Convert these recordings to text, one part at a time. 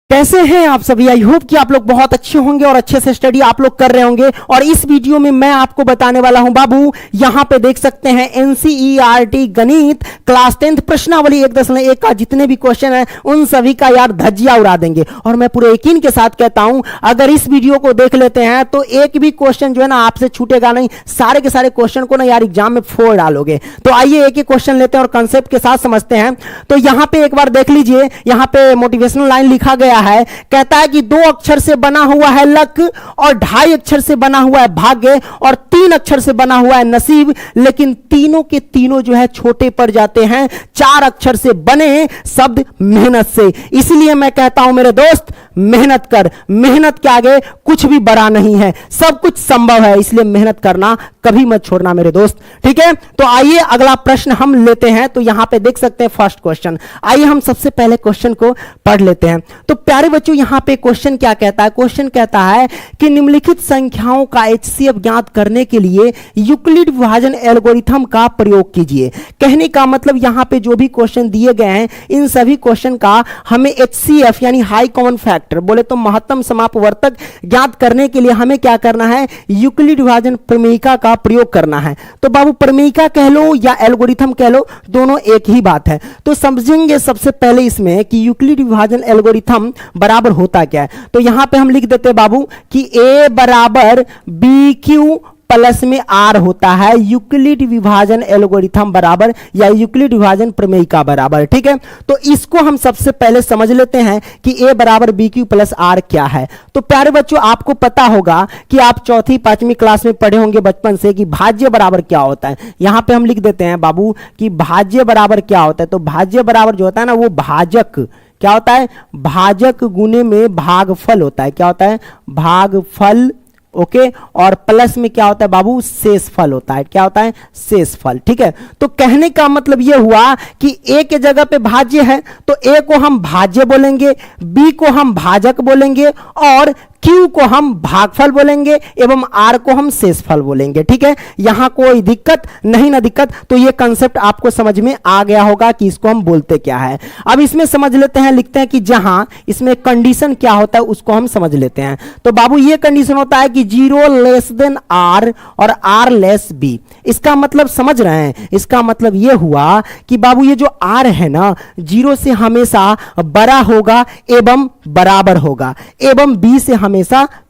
कैसे हैं आप सभी। आई होप कि आप लोग बहुत अच्छे होंगे और अच्छे से स्टडी आप लोग कर रहे होंगे। और इस वीडियो में मैं आपको बताने वाला हूं बाबू, यहां पे देख सकते हैं एनसीईआरटी गणित क्लास 10th प्रश्नावली 1.1 का जितने भी क्वेश्चन है उन सभी का यार धज्जियां उड़ा देंगे। और मैं पूरे यकीन के साथ कहता हूं अगर इस वीडियो को देख लेते हैं तो एक भी क्वेश्चन जो है ना आपसे छूटेगा नहीं। सारे के सारे क्वेश्चन को ना यार एग्जाम में फोड़ डालोगे। तो आइए एक एक क्वेश्चन लेते हैं और कंसेप्ट के साथ समझते हैं। तो यहां पे एक बार देख लीजिए, यहां पे मोटिवेशनल लाइन लिखा गया है, कहता है कि 2 अक्षर से बना हुआ है लक और 2.5 अक्षर से बना हुआ है भाग्य और 3 अक्षर से बना हुआ है नसीब, लेकिन तीनों के तीनों जो है छोटे पड़ जाते हैं 4 अक्षर से बने शब्द मेहनत से। इसलिए मैं कहता हूं मेरे दोस्त, मेहनत कर। मेहनत के आगे कुछ भी बड़ा नहीं है, सब कुछ संभव है। इसलिए मेहनत करना कभी मत छोड़ना मेरे दोस्त, ठीक है। तो आइए अगला प्रश्न हम लेते हैं। तो यहां पे देख सकते हैं फर्स्ट क्वेश्चन। आइए हम सबसे पहले क्वेश्चन को पढ़ लेते हैं। तो प्यारे बच्चों यहां पे क्वेश्चन क्या कहता है? क्वेश्चन कहता है कि निम्नलिखित संख्याओं का एचसीएफ ज्ञात करने के लिए यूक्लिड विभाजन एल्गोरिथम का प्रयोग कीजिए। कहने का मतलब यहां पे जो भी क्वेश्चन दिए गए हैं इन सभी क्वेश्चन का हमें एचसीएफ यानी हाई कॉमन फैक्टर, बोले तो महत्तम समापवर्तक ज्ञात करने के लिए हमें क्या करना है? यूक्लिड विभाजन प्रमेयिका का प्रयोग करना है। तो बाबू प्रमेयिका कह लो या एल्गोरिथम कह लो, दोनों एक ही बात है। तो समझेंगे सबसे पहले इसमें कि यूक्लिड विभाजन एल्गोरिथम बराबर होता क्या है। तो यहां पे हम लिख देते हैं बाबू कि ए बराबर बी क्यू प्लस में आर होता है। यूक्लिड विभाजन एल्गोरिथम बराबर या यूक्लिड विभाजन प्रमेयिका बराबर, ठीक है। तो इसको हम सबसे पहले समझ लेते हैं कि ए बराबर बी क्यू प्लस आर क्या है। तो प्यारे बच्चों आपको पता होगा कि आप 4th 5वीं क्लास में पढ़े होंगे बचपन से कि भाज्य बराबर क्या होता है। यहां पे हम लिख देते हैं बाबू कि भाज्य बराबर क्या होता है। तो भाज्य बराबर जो होता है ना वो भाजक क्या होता है? भाजक गुने में भागफल होता है। क्या होता है? भागफल, ओके। और प्लस में क्या होता है बाबू? शेषफल होता है। क्या होता है? शेषफल, ठीक है। तो कहने का मतलब यह हुआ कि ए के जगह पे भाज्य है तो ए को हम भाज्य बोलेंगे, बी को हम भाजक बोलेंगे और क्यू को हम भागफल बोलेंगे एवं आर को हम शेषफल बोलेंगे, ठीक है। यहां कोई दिक्कत नहीं ना दिक्कत। तो ये कंसेप्ट आपको समझ में आ गया होगा कि इसको हम बोलते क्या है। अब इसमें समझ लेते हैं, लिखते हैं कि जहां इसमें कंडीशन क्या होता है उसको हम समझ लेते हैं। तो बाबू ये कंडीशन होता है कि 0 लेस देन आर और आर लेस बी। इसका मतलब समझ रहे हैं? इसका मतलब ये हुआ कि बाबू ये जो आर है ना 0 से हमेशा बड़ा होगा एवं बराबर होगा एवं बी से हमेशा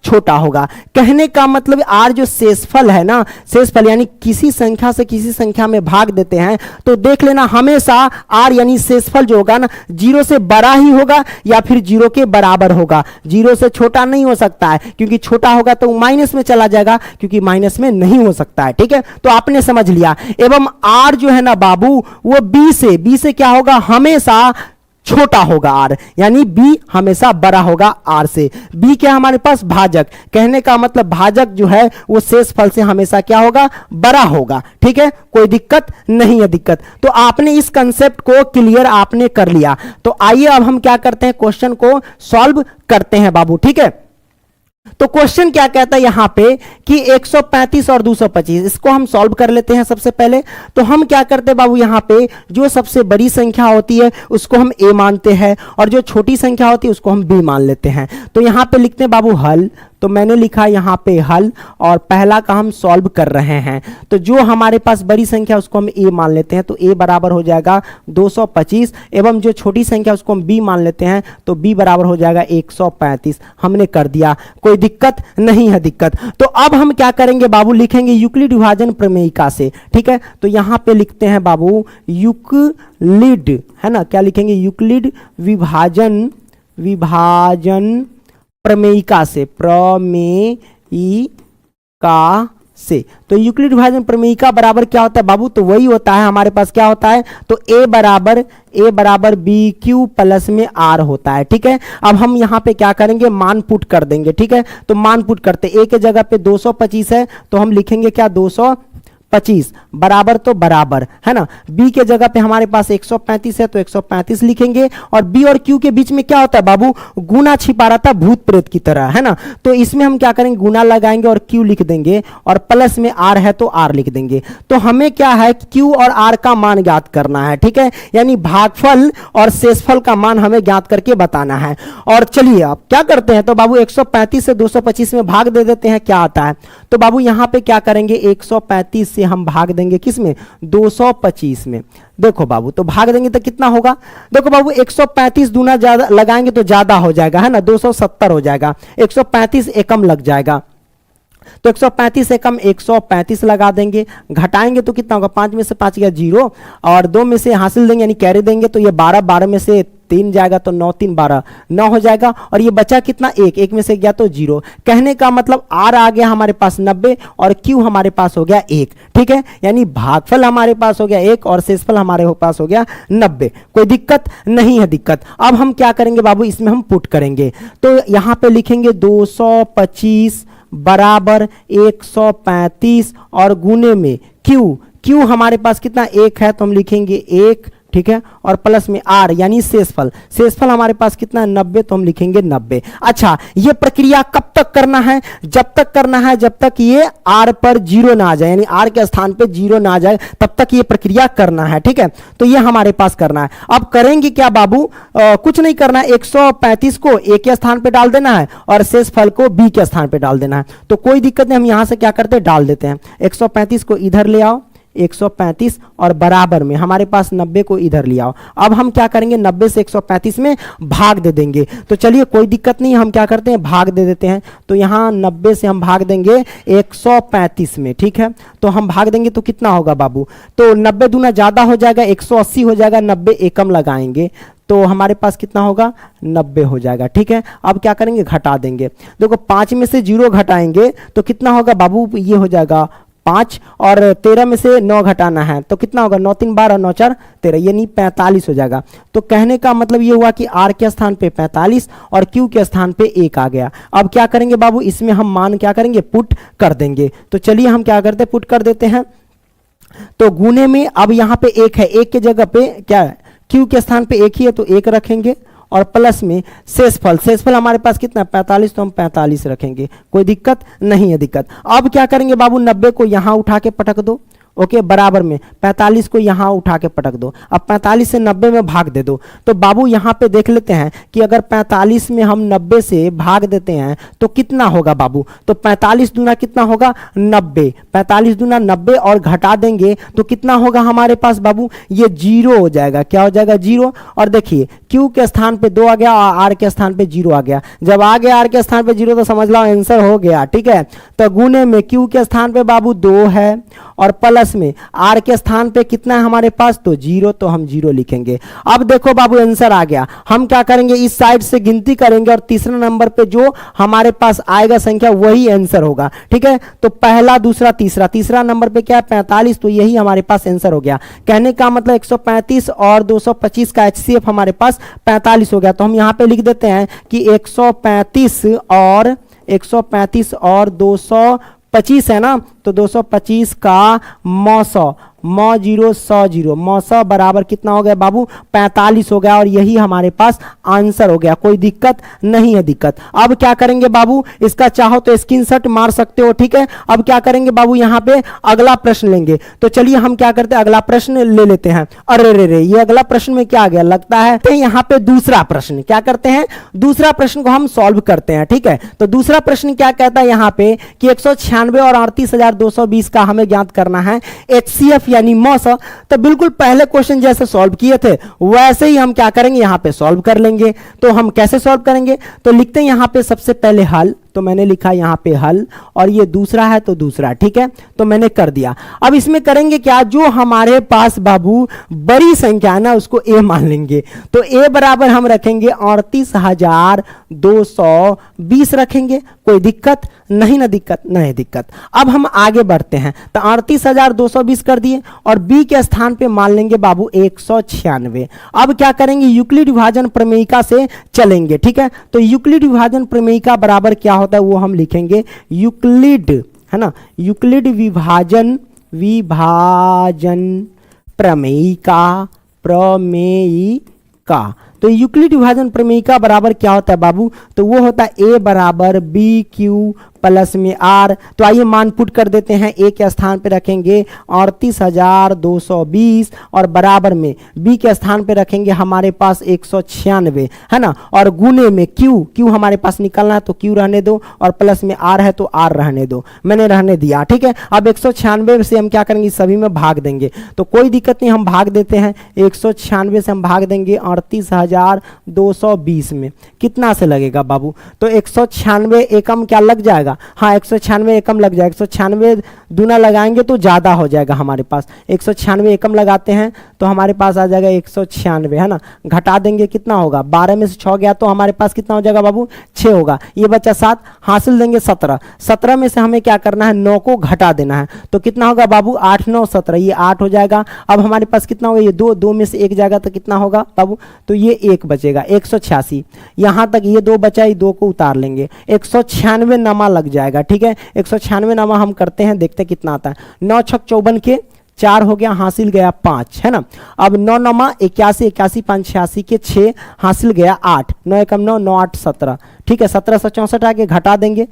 छोटा होगा। कहने का मतलब आर जो शेषफल है ना, शेषफल यानी किसी संख्या से किसी संख्या में भाग देते हैं तो देख लेना हमेशा आर यानी शेषफल जो होगा ना 0 से बड़ा ही होगा या फिर 0 के बराबर होगा। 0 से छोटा नहीं हो सकता है क्योंकि छोटा होगा तो माइनस में चला जाएगा क्योंकि माइनस में नहीं हो सकता है, ठीक है। तो आपने समझ लिया। एवं आर जो है ना बाबू वो बी से क्या होगा? हमेशा छोटा होगा आर, यानी बी हमेशा बड़ा होगा आर से। बी क्या हमारे पास? भाजक। कहने का मतलब भाजक जो है वो शेषफल से हमेशा क्या होगा? बड़ा होगा, ठीक है। कोई दिक्कत नहीं है दिक्कत। तो आपने इस कंसेप्ट को क्लियर आपने कर लिया। तो आइए अब हम क्या करते हैं? क्वेश्चन को सॉल्व करते हैं बाबू, ठीक है। तो क्वेश्चन क्या कहता है यहां पे कि 135 और 225, इसको हम सॉल्व कर लेते हैं सबसे पहले। तो हम क्या करते हैं बाबू, यहां पे जो सबसे बड़ी संख्या होती है उसको हम ए मानते हैं और जो छोटी संख्या होती है उसको हम बी मान लेते हैं। तो यहां पे लिखते हैं बाबू हल। तो मैंने लिखा यहां पे हल और पहला का हम सॉल्व कर रहे हैं। तो जो हमारे पास बड़ी संख्या उसको हम ए मान लेते हैं। तो ए बराबर हो जाएगा 225 एवं जो छोटी संख्या उसको हम बी मान लेते हैं तो बी बराबर हो जाएगा 135। हमने कर दिया, कोई दिक्कत नहीं है दिक्कत। तो अब हम क्या करेंगे बाबू? लिखेंगे यूक्लिड विभाजन प्रमेयिका से, ठीक है। तो यहां पे लिखते हैं बाबू यूक्लिड, है ना। क्या लिखेंगे? यूक्लिड विभाजन प्रमेयिका से। तो यूक्लिड विभाजन प्रमेयिका बराबर क्या होता है बाबू? तो वही होता है हमारे पास, क्या होता है? तो ए बराबर बी क्यू प्लस में आर होता है, ठीक है। अब हम यहां पे क्या करेंगे? मान पुट कर देंगे, ठीक है। तो मान पुट करते, ए के जगह पे 225 है तो हम लिखेंगे क्या? 225 25 बराबर तो बराबर है ना, बी के जगह पे हमारे पास 135 है तो 135 लिखेंगे। और बी और क्यू के बीच में क्या होता है बाबू, गुना छिपा रहता है भूत प्रेत की तरह, है ना। तो इसमें हम क्या करेंगे, गुना लगाएंगे और क्यू लिख देंगे, और प्लस में आर है तो आर लिख देंगे। तो हमें क्या है, क्यू और आर का मान ज्ञात करना है, ठीक है, यानी भागफल और शेषफल का मान हमें ज्ञात करके बताना है। और चलिए आप क्या करते हैं, तो बाबू 135 से 225 में भाग दे देते हैं, क्या आता है। तो बाबू यहां पे क्या करेंगे, 135 से हम भाग देंगे किसमें, 225 में। देखो बाबू, तो भाग देंगे तो कितना होगा, देखो बाबू 135 दूना ज्यादा लगाएंगे तो ज्यादा हो जाएगा, है ना, 270 हो जाएगा, 135 एकम लग जाएगा। तो 135 से कम 135 लगा देंगे, घटाएंगे तो कितना होगा, 5 में से 5 गया 0, और 2 में से हासिल देंगे यानी कैरी देंगे तो ये 12, 12 में से 3 जाएगा तो 9 3 12, 9 हो जाएगा। और ये बचा कितना, 1, 1 में से गया तो 0। कहने का मतलब आर आ गया हमारे पास 90 और क्यू हमारे पास हो गया 1, ठीक है, यानी भागफल हमारे पास हो गया 1 और शेषफल हमारे पास हो गया 90। कोई दिक्कत नहीं है, दिक्कत। अब हम क्या करेंगे बाबू, इसमें हम पुट करेंगे, तो यहां पे लिखेंगे 225 बराबर 135 और गुने में क्यू हमारे पास कितना 1 है तो हम लिखेंगे 1, ठीक है, और प्लस में आर यानी शेषफल हमारे पास कितना 90 तो हम लिखेंगे 90। अच्छा, ये प्रक्रिया कब तक करना है, जब तक करना है जब तक ये आर पर 0 ना आ जाए, यानी आर के स्थान पे 0 ना आ जाए तब तक ये प्रक्रिया करना है, ठीक है। तो ये हमारे पास करना है। अब करेंगे क्या बाबू, कुछ नहीं करना है, 135 को ए के स्थान पे डाल देना है और शेषफल को बी के स्थान पे डाल देना है। तो कोई दिक्कत नहीं, हम यहां से क्या करते हैं, डाल देते हैं। 135 को इधर ले आओ, 135 और बराबर में हमारे पास 90 को इधर ले आओ। अब हम क्या करेंगे, 90 से 135 में भाग दे देंगे। तो चलिए कोई दिक्कत नहीं, हम क्या करते हैं, भाग दे देते हैं। तो यहाँ 90 से हम भाग देंगे 135 में, ठीक है। तो हम भाग देंगे तो कितना होगा बाबू, तो 90 दूना ज्यादा हो जाएगा, 180 हो जाएगा, 90 एकम लगाएंगे तो हमारे पास कितना होगा, 90 हो जाएगा, ठीक है। अब क्या करेंगे, घटा देंगे। देखो 5 में से 0 घटाएंगे तो कितना होगा बाबू, ये हो जाएगा 5, और 13 में से 9 घटाना है तो कितना होगा, 9 3 12, 9 4 13, यानी 45 हो जाएगा। तो कहने का मतलब ये हुआ कि आर के स्थान पे 45 और क्यू के स्थान पे 1 आ गया। अब क्या करेंगे बाबू, इसमें हम मान क्या करेंगे, पुट कर देंगे। तो चलिए हम क्या करते हैं, पुट कर देते हैं। तो गुने में अब यहाँ पे 1 है, 1 के जगह पे क्या है, क्यू के स्थान पे 1 ही है तो 1 रखेंगे, और प्लस में शेषफल हमारे पास कितना 45 तो हम 45 रखेंगे। कोई दिक्कत नहीं है, दिक्कत। अब क्या करेंगे बाबू, 90 को यहां उठा के पटक दो, ओके, बराबर में 45 को यहां उठा के पटक दो। अब 45 से 90 में भाग दे दो। तो बाबू यहां पे देख लेते हैं कि अगर 45 में हम 90 से भाग देते हैं तो कितना होगा बाबू, तो 45 दूना कितना होगा 90, 45 दूना 90 और घटा देंगे तो कितना होगा हमारे पास बाबू, ये 0 हो जाएगा। क्या हो जाएगा, 0। और देखिए क्यू के स्थान पे 2 आ गया और आर के स्थान पे 0 आ गया। जब आ गया आर के स्थान पे 0 तो समझ लो आंसर हो गया, ठीक है। तो गुने में क्यू के स्थान पे बाबू 2 है और प्लस में आर के स्थान पे कितना है हमारे पास, तो 0, तो हम 0 लिखेंगे। अब देखो बाबू आंसर आ गया। हम क्या करेंगे, इस साइड से गिनती करेंगे और तीसरा नंबर पे जो हमारे पास आएगा संख्या वही आंसर होगा, ठीक है। तो पहला, दूसरा, तीसरा नंबर पे क्या है 45, तो यही हमारे पास आंसर हो गया। कहने का मतलब 135 और 225 का HCF हमारे पास 45 हो गया। तो हम यहां पे लिख देते हैं कि 135 और 225 है ना, तो 225 का मौ 0 100 0 मौ बराबर कितना हो गया बाबू, 45 हो गया। और यही हमारे पास आंसर हो गया। कोई दिक्कत नहीं है, दिक्कत। अब क्या करेंगे बाबू, इसका चाहो तो स्क्रीनशॉट मार सकते हो, ठीक है। अब क्या करेंगे बाबू, यहाँ पे अगला प्रश्न लेंगे। तो चलिए हम क्या करते हैं, अगला प्रश्न ले लेते हैं। अरे रे रे, ये अगला प्रश्न में क्या आ गया, लगता है तो यहाँ पे दूसरा प्रश्न क्या करते हैं, दूसरा प्रश्न को हम सॉल्व करते हैं, ठीक है। तो दूसरा प्रश्न क्या कहता है यहाँ पे कि 196 और 38,220 का हमें ज्ञात करना है HCF यानी मौसा। तो बिल्कुल पहले क्वेश्चन जैसे सॉल्व किए थे वैसे ही हम क्या करेंगे, यहां पे सॉल्व कर लेंगे। तो हम कैसे सॉल्व करेंगे, तो लिखते हैं यहां पे सबसे पहले हल। तो मैंने लिखा यहां पे हल, और ये दूसरा है तो दूसरा, ठीक है। तो मैंने कर दिया। अब इसमें करेंगे क्या, जो हमारे पास बाबू बड़ी संख्या है ना उसको ए मान लेंगे। तो ए बराबर हम रखेंगे 38,220 रखेंगे। कोई दिक्कत नहीं ना, दिक्कत नहीं, दिक्कत। अब हम आगे बढ़ते हैं। तो 38,220 कर दिए और बी के स्थान पे मान लेंगे बाबू 196। अब क्या करेंगे, यूक्लिड विभाजन प्रमेयिका से चलेंगे, ठीक है। तो यूक्लिड विभाजन प्रमेयिका बराबर क्या होता है वो हम लिखेंगे, यूक्लिड, है ना, यूक्लिड विभाजन विभाजन प्रमेयिका तो यूक्लिड विभाजन प्रमेयिका बराबर क्या होता है बाबू? तो वो होता है ए बराबर बी क्यू प्लस में आर। तो आइए मान पुट कर देते हैं। ए के स्थान पे रखेंगे 38,220 और बराबर में बी के स्थान पे रखेंगे हमारे पास 196, है ना, और गुने में क्यू हमारे पास निकलना है तो क्यू रहने दो, और प्लस में आर है तो आर रहने दो, मैंने रहने दिया, ठीक है। अब 196 से हम क्या करेंगे, सभी में भाग देंगे, तो कोई दिक्कत नहीं, हम भाग देते हैं। 196 से हम भाग देंगे 38,220 में, कितना से लगेगा बाबू? तो 196 एकम क्या लग जाएगा? हाँ 196 एकम लग जाएगा। 196 दूना लगाएंगे तो ज्यादा हो जाएगा हमारे पास। 196 एकम लगाते हैं तो हमारे पास आ जाएगा 196, है ना। घटा देंगे कितना होगा? 12 में से 6 गया तो हमारे पास कितना हो जाएगा बाबू? 6 होगा। ये बचा 7, हासिल देंगे 17। 17 में से हमें क्या करना है? 9 को घटा देना है, तो कितना होगा बाबू? 8 9 17, ये 8 हो जाएगा। अब हमारे पास कितना होगा? ये 2 में से 1 जाएगा तो कितना होगा बाबू? तो ये 1 बचेगा, 186। यहां तक ये 2 बचा, ये 2 को उतार लेंगे, 196 नमा लग जाएगा, ठीक है। 196 नमा हम करते हैं, देखते हैं कितना आता है। 9 छक 54 के 4 हो गया, हासिल गया 5, है ना। अब 9 नमा 81, 81 5 86 के 6, हासिल गया 8, 9 एकम 9, 9 8 17, ठीक है। 1764 आगे घटा देंगे,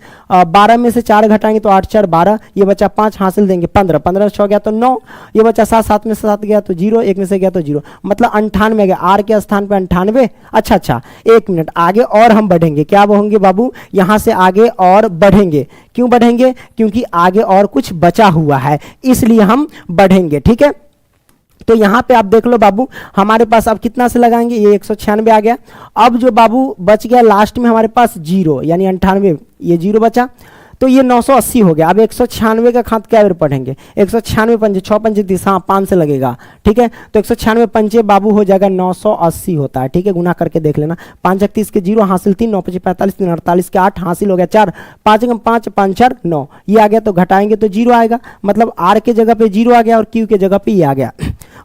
12 में से 4 घटाएंगे तो 8 4 12, ये बचा 5, हासिल देंगे 15, 15 से 6 गया तो 9, ये बचा 7, 7 में से 7 गया तो 0, 1 में से गया तो 0, मतलब 98 गया। आर के स्थान पे 98। अच्छा 1 मिनट आगे और हम बढ़ेंगे, क्या होंगे बाबू? यहां से आगे और बढ़ेंगे। क्यों बढ़ेंगे? क्योंकि आगे और कुछ बचा हुआ है, इसलिए हम बढ़ेंगे, ठीक है। तो यहां पे आप देख लो बाबू, हमारे पास अब कितना से लगाएंगे? ये 196 आ गया। अब जो बाबू बच गया लास्ट में हमारे पास 0, यानी 98, ये 0 बचा, तो ये 980 हो गया। अब 196 का खात क्या बार पढ़ेंगे? 196 पंजे 6 पंजे 30, हाँ 5 से लगेगा, ठीक है। तो 196 पंजे बाबू हो जाएगा 980 होता है, ठीक है। गुना करके देख लेना, 5 30 के 0, हासिल 3, 9 5 45, 3 48 के 8, हासिल हो गया 4, 5 5 5 4 9, ये आ गया। तो घटाएंगे तो 0 आएगा, मतलब आर के जगह पे 0 आ गया और क्यू के जगह पे ये आ गया।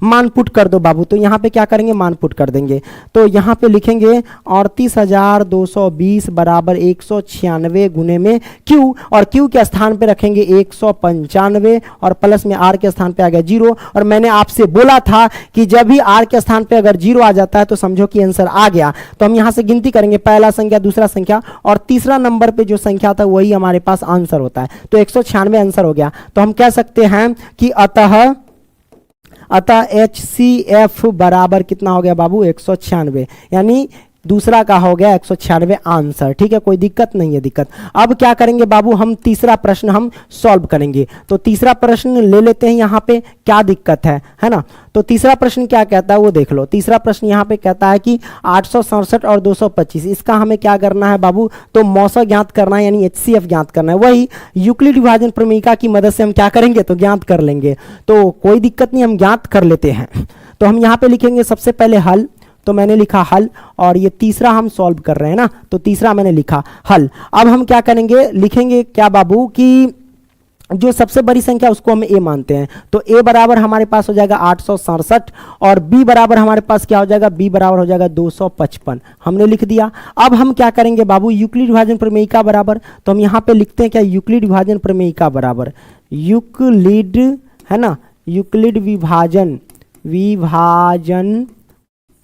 मान पुट कर दो बाबू, तो यहाँ पे क्या करेंगे? मान पुट कर देंगे। तो यहाँ पे लिखेंगे 38,220 बराबर 196 गुने में क्यू, और क्यू के स्थान पे रखेंगे 195 और प्लस में आर के स्थान पे आ गया 0। और मैंने आपसे बोला था कि जब भी आर के स्थान पे अगर 0 आ जाता है तो समझो कि आंसर आ गया। तो हम यहाँ से गिनती करेंगे, पहला संख्या, दूसरा संख्या और तीसरा नंबर पे जो संख्या था वही हमारे पास आंसर होता है। तो 196 आंसर हो गया। तो हम कह सकते हैं कि अतः HCF बराबर कितना हो गया बाबू? 196, यानी दूसरा का हो गया 196 आंसर, ठीक है। कोई दिक्कत नहीं है। दिक्कत अब क्या करेंगे बाबू? हम तीसरा प्रश्न हम सॉल्व करेंगे। तो तीसरा प्रश्न ले लेते हैं, यहाँ पे क्या दिक्कत है ना। तो तीसरा प्रश्न क्या कहता है वो देख लो। तीसरा प्रश्न यहाँ पे कहता है कि 867 और 225, इसका हमें क्या करना है बाबू? तो मौसा ज्ञात करना है, यानी HCF ज्ञात करना है। वही यूक्लिड विभाजन प्रमेयिका की मदद से हम क्या करेंगे? तो ज्ञात कर लेंगे। तो कोई दिक्कत नहीं, हम ज्ञात कर लेते हैं। तो हम यहाँ पे लिखेंगे सबसे पहले हल, तो मैंने लिखा हल, और ये तीसरा हम सॉल्व कर रहे हैं ना, तो तीसरा मैंने लिखा हल। अब हम क्या करेंगे? लिखेंगे क्या बाबू कि जो सबसे बड़ी संख्या उसको हम ए मानते हैं। तो ए बराबर हमारे पास हो जाएगा 867 और बी बराबर हमारे पास क्या हो जाएगा? बी बराबर हो जाएगा 255, हमने लिख दिया। अब हम क्या करेंगे बाबू? यूक्लिड विभाजन प्रमेयिका बराबर, तो हम यहाँ पे लिखते हैं क्या? यूक्लिड विभाजन प्रमेयिका बराबर यूक्लिड, है ना, यूक्लिड विभाजन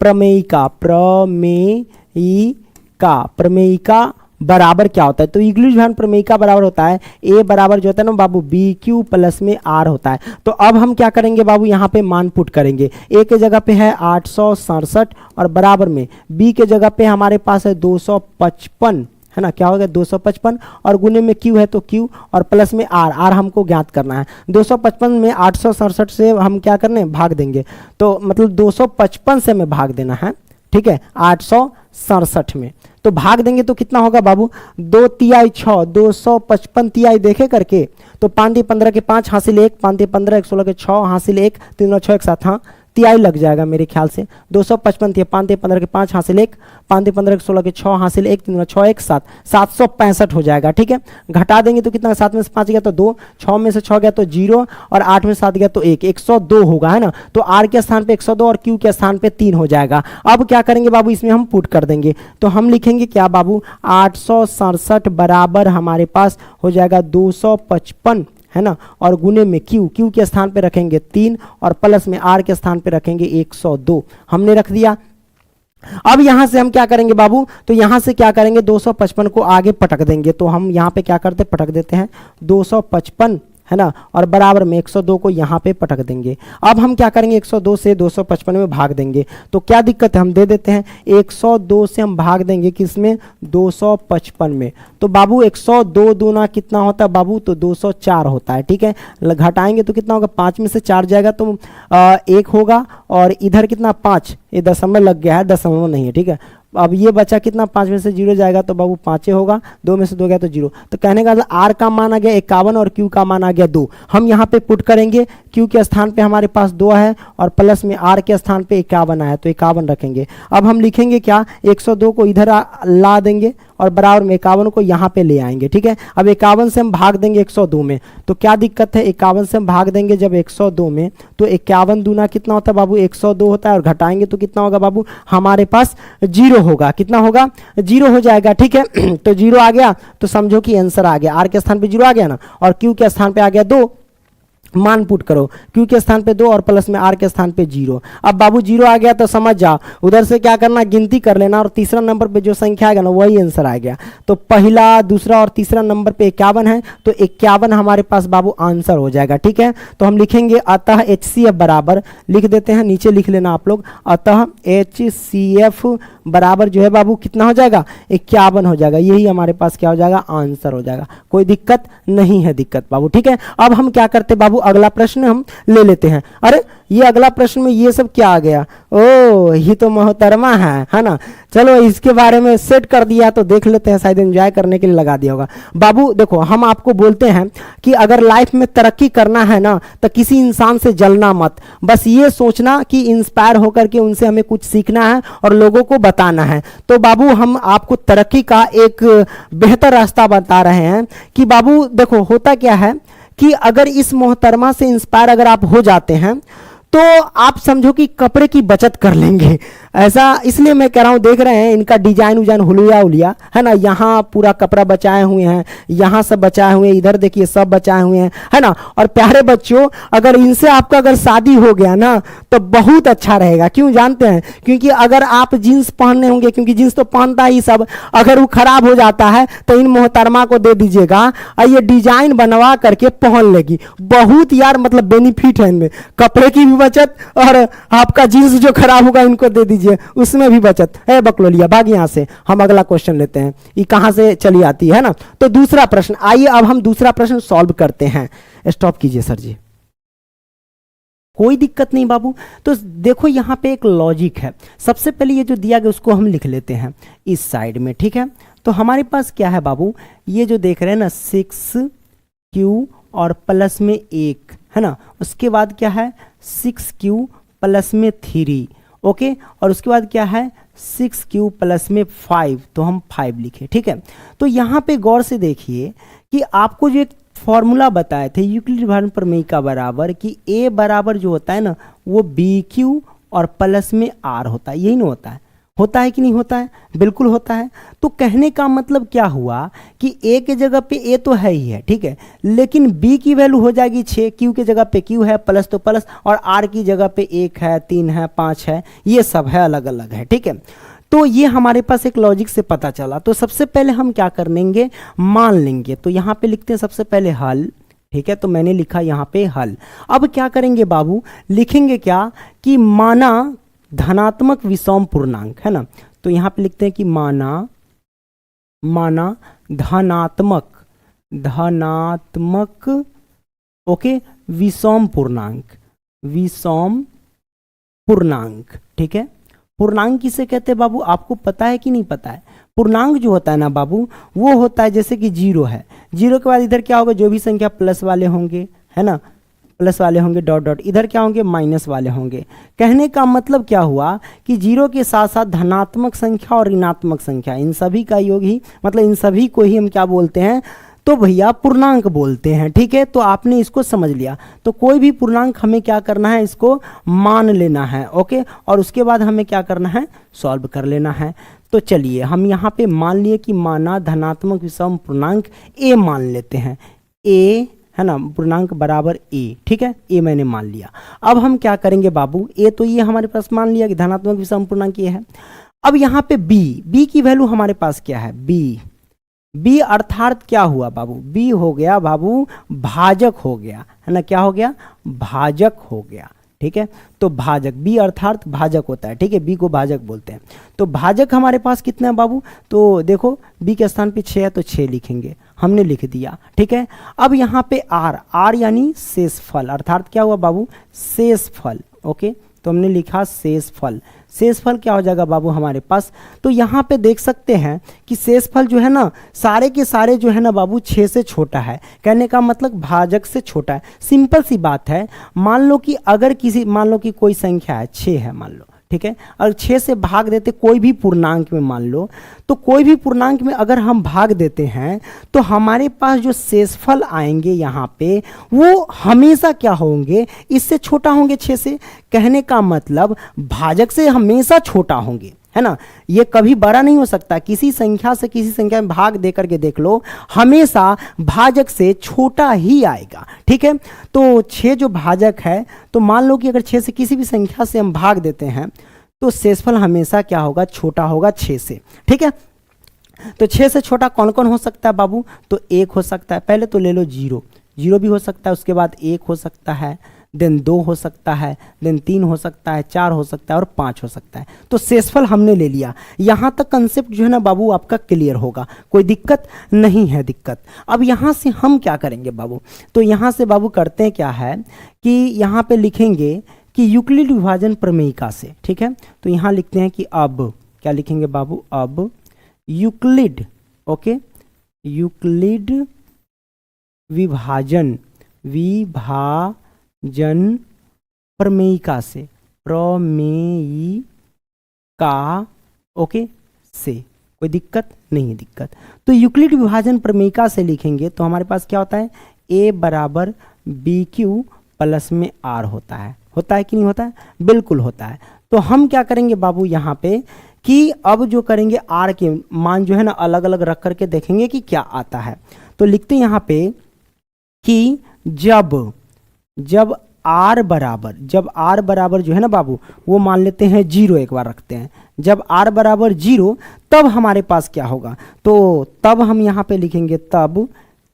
प्रमेयिका बराबर क्या होता है? तो यूक्लिड विभाजन प्रमेयिका बराबर होता है ए बराबर जो होता है ना बाबू बी क्यू प्लस में आर होता है। तो अब हम क्या करेंगे बाबू? यहाँ पे मान पुट करेंगे। ए के जगह पे है 867 और बराबर में बी के जगह पे हमारे पास है 255, है ना। क्या होगा? 255 और गुने में क्यू है तो क्यू और प्लस में आर हमको ज्ञात करना है। 255 में 867 से हम क्या करने? भाग देंगे। तो मतलब 255 से हमें भाग देना है, ठीक है, 867 में। तो भाग देंगे तो कितना होगा बाबू? 2 तिहाई 6, 255 तिहाई देखे करके, तो 5 15 के 5 हासिल 1, 5 15 1 16 के 6 हासिल 1, 3 6 1 7, हाँ तिहाई लग जाएगा मेरे ख्याल से। 255 थी, 5 15 के 5 हासिल 1, 5 15 के 16 के 6 हासिल 1, 3 6 1 7, 765 हो जाएगा, ठीक है। घटा देंगे तो कितना? 7 में से 5 गया तो 2, 6 में से 6 गया तो 0 और 8 में 7 गया तो 1, 102 होगा, है ना। तो आर के स्थान पे 102 और क्यू के स्थान पे 3 हो जाएगा। अब क्या करेंगे बाबू? इसमें हम पुट कर देंगे। तो हम लिखेंगे क्या बाबू? 867 बराबर हमारे पास हो जाएगा 255, है ना, और गुने में क्यू, क्यू के स्थान पे रखेंगे 3 और प्लस में आर के स्थान पे रखेंगे 102, हमने रख दिया। अब यहां से हम क्या करेंगे बाबू, तो यहां से क्या करेंगे 255 को आगे पटक देंगे, तो हम यहां पे क्या करते पटक देते हैं 255, है ना, और बराबर में 102 को यहाँ पे पटक देंगे। अब हम क्या करेंगे 102 से 255 में भाग देंगे, तो क्या दिक्कत है, हम दे देते हैं 102 से हम भाग देंगे किसमें 255 में, तो बाबू 102 दूना कितना होता है बाबू, तो 204 होता है, ठीक है। घटाएंगे तो कितना होगा, 5 में से 4 जाएगा तो 1 होगा, और इधर कितना 5, ये दशमलव लग गया है, दशमलव नहीं है, ठीक है। अब ये बचा कितना, 5 में से 0 जाएगा तो बाबू 5 होगा, 2 में से 2 गया तो 0, तो कहने का आर का मान आ गया 51 और क्यू का मान आ गया 2। हम यहाँ पे पुट करेंगे, क्यू के स्थान पे हमारे पास 2 है और प्लस में आर के स्थान पे 51 है, तो 51 रखेंगे। अब हम लिखेंगे क्या, 102 को इधर ला देंगे और बराबर में 51 को यहाँ पे ले आएंगे, ठीक है। अब 51 से हम भाग देंगे 102 में, तो क्या दिक्कत है, 51 से हम भाग देंगे जब 102 में, तो 51 दूना कितना होता है बाबू 102 होता है, और घटाएंगे तो कितना होगा बाबू, हमारे पास 0 होगा, कितना होगा 0 हो जाएगा, ठीक है। तो 0 आ गया तो समझो कि आंसर आ गया, आर के स्थान पे 0 आ गया ना, और क्यू के स्थान पे आ गया 2, मान पुट करो, क्यू के स्थान पे 2 और प्लस में आर के स्थान पे 0। अब बाबू 0 आ गया तो समझ जाओ, उधर से क्या करना, गिनती कर लेना, और तीसरा नंबर पे जो संख्या आएगा ना वही आंसर आ गया। तो पहला, दूसरा और तीसरा नंबर पे 51 है, तो 51 हमारे पास बाबू आंसर हो जाएगा, ठीक है। तो हम लिखेंगे अतः HCF बराबर, लिख देते हैं, नीचे लिख लेना आप लोग, अतः HCF बराबर जो है बाबू कितना हो जाएगा 51 हो जाएगा, यही हमारे पास क्या हो जाएगा आंसर हो जाएगा, कोई दिक्कत नहीं है दिक्कत बाबू, ठीक है। अब हम क्या करते बाबू, अगला प्रश्न हम ले लेते हैं। अरे ये अगला प्रश्न में ये सब क्या आ गया, ओ ये तो मोहतरमा है ना, चलो इसके बारे में सेट कर दिया तो देख लेते हैं, शायद एंजॉय करने के लिए लगा दिया होगा। बाबू देखो, हम आपको बोलते हैं कि अगर लाइफ में तरक्की करना है ना तो किसी इंसान से जलना मत, बस ये सोचना कि इंस्पायर होकर के उनसे हमें कुछ सीखना है और लोगों को बताना है। तो बाबू हम आपको तरक्की का एक बेहतर रास्ता बता रहे हैं कि बाबू देखो होता क्या है कि अगर इस मोहतरमा से इंस्पायर अगर आप हो जाते हैं तो आप समझो कि कपड़े की बचत कर लेंगे। ऐसा इसलिए मैं कह रहा हूँ, देख रहे हैं इनका डिजाइन उजाइन हुलिया उलिया है ना, यहाँ पूरा कपड़ा बचाए हुए हैं, यहाँ सब बचाए हुए हैं, इधर देखिए सब बचाए हुए हैं, है ना। और प्यारे बच्चों, अगर इनसे आपका अगर शादी हो गया ना तो बहुत अच्छा रहेगा, क्यों जानते हैं, क्योंकि अगर आप जीन्स पहनने होंगे, क्योंकि जीन्स तो पहनता ही सब, अगर वो खराब हो जाता है तो इन मोहतरमा को दे दीजिएगा और ये डिजाइन बनवा करके पहन लेगी, बहुत यार मतलब बेनिफिट है इनमें, कपड़े की भी बचत और आपका जीन्स जो खराब होगा इनको दे दीजिए उसमें भी बचत है। बकलोलिया भाग यहां से, हम अगला क्वेश्चन लेते हैं, ये कहां से चली आती है ना। तो दूसरा प्रश्न, आइए अब हम दूसरा प्रश्न सॉल्व करते हैं। स्टॉप कीजिए सर जी, कोई दिक्कत नहीं बाबू। तो देखो यहाँ पे एक लॉजिक है, सबसे पहले ये जो दिया गया उसको हम लिख लेते हैं इस साइड में, ठीक है। तो हमारे पास क्या है बाबू, ये जो देख रहे हैं ना 6Q और प्लस में 1 है ना, उसके बाद क्या है 6Q प्लस में 3, ओके, और उसके बाद क्या है 6Q प्लस में 5, तो हम 5 लिखे, ठीक है। तो यहाँ पे गौर से देखिए कि आपको जो एक फॉर्मूला बताए थे यूक्लिड भारण प्रमेय का बराबर, कि A बराबर जो होता है ना वो BQ और प्लस में R होता है, यही ना होता है कि नहीं होता है, बिल्कुल होता है। तो कहने का मतलब क्या हुआ कि A के जगह पे A तो है ही है, ठीक है, लेकिन B की वैल्यू हो जाएगी 6, Q के जगह पे Q है, प्लस तो प्लस, और R की जगह पे 1 है, 3 है, 5 है, ये सब है, अलग अलग है, ठीक है। तो ये हमारे पास एक लॉजिक से पता चला। तो सबसे पहले हम क्या कर लेंगे, मान लेंगे, तो यहाँ पे लिखते हैं सबसे पहले हल, ठीक है, तो मैंने लिखा यहाँ पे हल। अब क्या करेंगे बाबू, लिखेंगे क्या कि माना धनात्मक विषम पूर्णांक, है ना, तो यहाँ पे लिखते हैं कि माना धनात्मक ओके विषम पूर्णांक, ठीक है। पूर्णांक किसे कहते हैं बाबू, आपको पता है कि नहीं पता है। पूर्णांक जो होता है ना बाबू, वो होता है जैसे कि 0 है, 0 के बाद इधर क्या होगा, जो भी संख्या प्लस वाले होंगे, है ना, प्लस वाले होंगे, डॉट डॉट, इधर क्या होंगे माइनस वाले होंगे। कहने का मतलब क्या हुआ कि 0 के साथ साथ धनात्मक संख्या और ऋणात्मक संख्या, इन सभी का योग ही, मतलब इन सभी को ही हम क्या बोलते हैं, तो भैया पूर्णांक बोलते हैं, ठीक है। तो आपने इसको समझ लिया। तो कोई भी पूर्णांक हमें क्या करना है, इसको मान लेना है, ओके, और उसके बाद हमें क्या करना है, सॉल्व कर लेना है। तो चलिए हम यहाँ पे मान लिए कि माना धनात्मक विषम पूर्णांक A मान लेते हैं, A है ना, पूर्णांक बराबर ए, ठीक है, ए मैंने मान लिया। अब हम क्या करेंगे बाबू, ए तो ये हमारे पास मान लिया कि धनात्मक विषम पूर्णांक ये है। अब यहाँ पे बी की वैल्यू हमारे पास क्या है, बी अर्थात क्या हुआ बाबू, बी हो गया बाबू भाजक हो गया, है ना, क्या हो गया, भाजक हो गया, ठीक है। तो भाजक, बी अर्थात भाजक होता है, ठीक है, बी को भाजक बोलते हैं। तो भाजक हमारे पास कितना है बाबू, तो देखो बी के स्थान पे 6 है तो 6 लिखेंगे, हमने लिख दिया, ठीक है। अब यहाँ पे आर यानी शेषफल, अर्थात क्या हुआ बाबू, शेषफल, ओके, तो हमने लिखा शेषफल। शेषफल क्या हो जाएगा बाबू हमारे पास, तो यहाँ पे देख सकते हैं कि शेषफल जो है ना, सारे के सारे जो है ना बाबू 6 से छोटा है, कहने का मतलब भाजक से छोटा है। सिंपल सी बात है, मान लो कि अगर मान लो कि कोई संख्या है 6 है मान लो, ठीक है, और 6 से भाग देते कोई भी पूर्णांक में, मान लो तो कोई भी पूर्णांक में अगर हम भाग देते हैं तो हमारे पास जो शेषफल आएंगे यहाँ पे वो हमेशा क्या होंगे, इससे छोटा होंगे 6 से, कहने का मतलब भाजक से हमेशा छोटा होंगे, है ना, ये कभी बड़ा नहीं हो सकता। किसी संख्या से किसी संख्या में भाग दे करके देख लो, हमेशा भाजक से छोटा ही आएगा, ठीक है। तो 6 जो भाजक है, तो मान लो कि अगर 6 से किसी भी संख्या से हम भाग देते हैं तो शेषफल हमेशा क्या होगा, छोटा होगा 6 से, ठीक है। तो 6 से छोटा कौन कौन हो सकता है बाबू, तो 1 हो सकता है, पहले तो ले लो 0 भी हो सकता है, उसके बाद 1 हो सकता है, देन 2 हो सकता है, देन 3 हो सकता है, 4 हो सकता है और 5 हो सकता है। तो शेषफल हमने ले लिया। यहाँ तक कंसेप्ट जो है ना बाबू आपका क्लियर होगा, कोई दिक्कत नहीं है दिक्कत। अब यहाँ से हम क्या करेंगे बाबू, तो यहाँ से बाबू करते हैं क्या है कि यहाँ पे लिखेंगे कि यूक्लिड विभाजन प्रमेयिका से, ठीक है। तो यहाँ लिखते हैं कि अब क्या लिखेंगे बाबू, अब यूक्लिड, ओके, यूक्लिड विभाजन प्रमेयिका से, ओके से, कोई दिक्कत नहीं है दिक्कत। तो यूक्लिड विभाजन प्रमेयिका से लिखेंगे तो हमारे पास क्या होता है, a बराबर बी क्यू प्लस में आर होता है कि नहीं होता है, बिल्कुल होता है। तो हम क्या करेंगे बाबू यहाँ पे कि अब जो करेंगे आर के मान जो है ना अलग अलग रख करके देखेंगे कि क्या आता है। तो लिखते हैं यहाँ पे कि जब आर बराबर जो है ना बाबू वो मान लेते हैं 0, एक बार रखते हैं, जब आर बराबर 0 तब हमारे पास क्या होगा, तो तब हम यहाँ पे लिखेंगे तब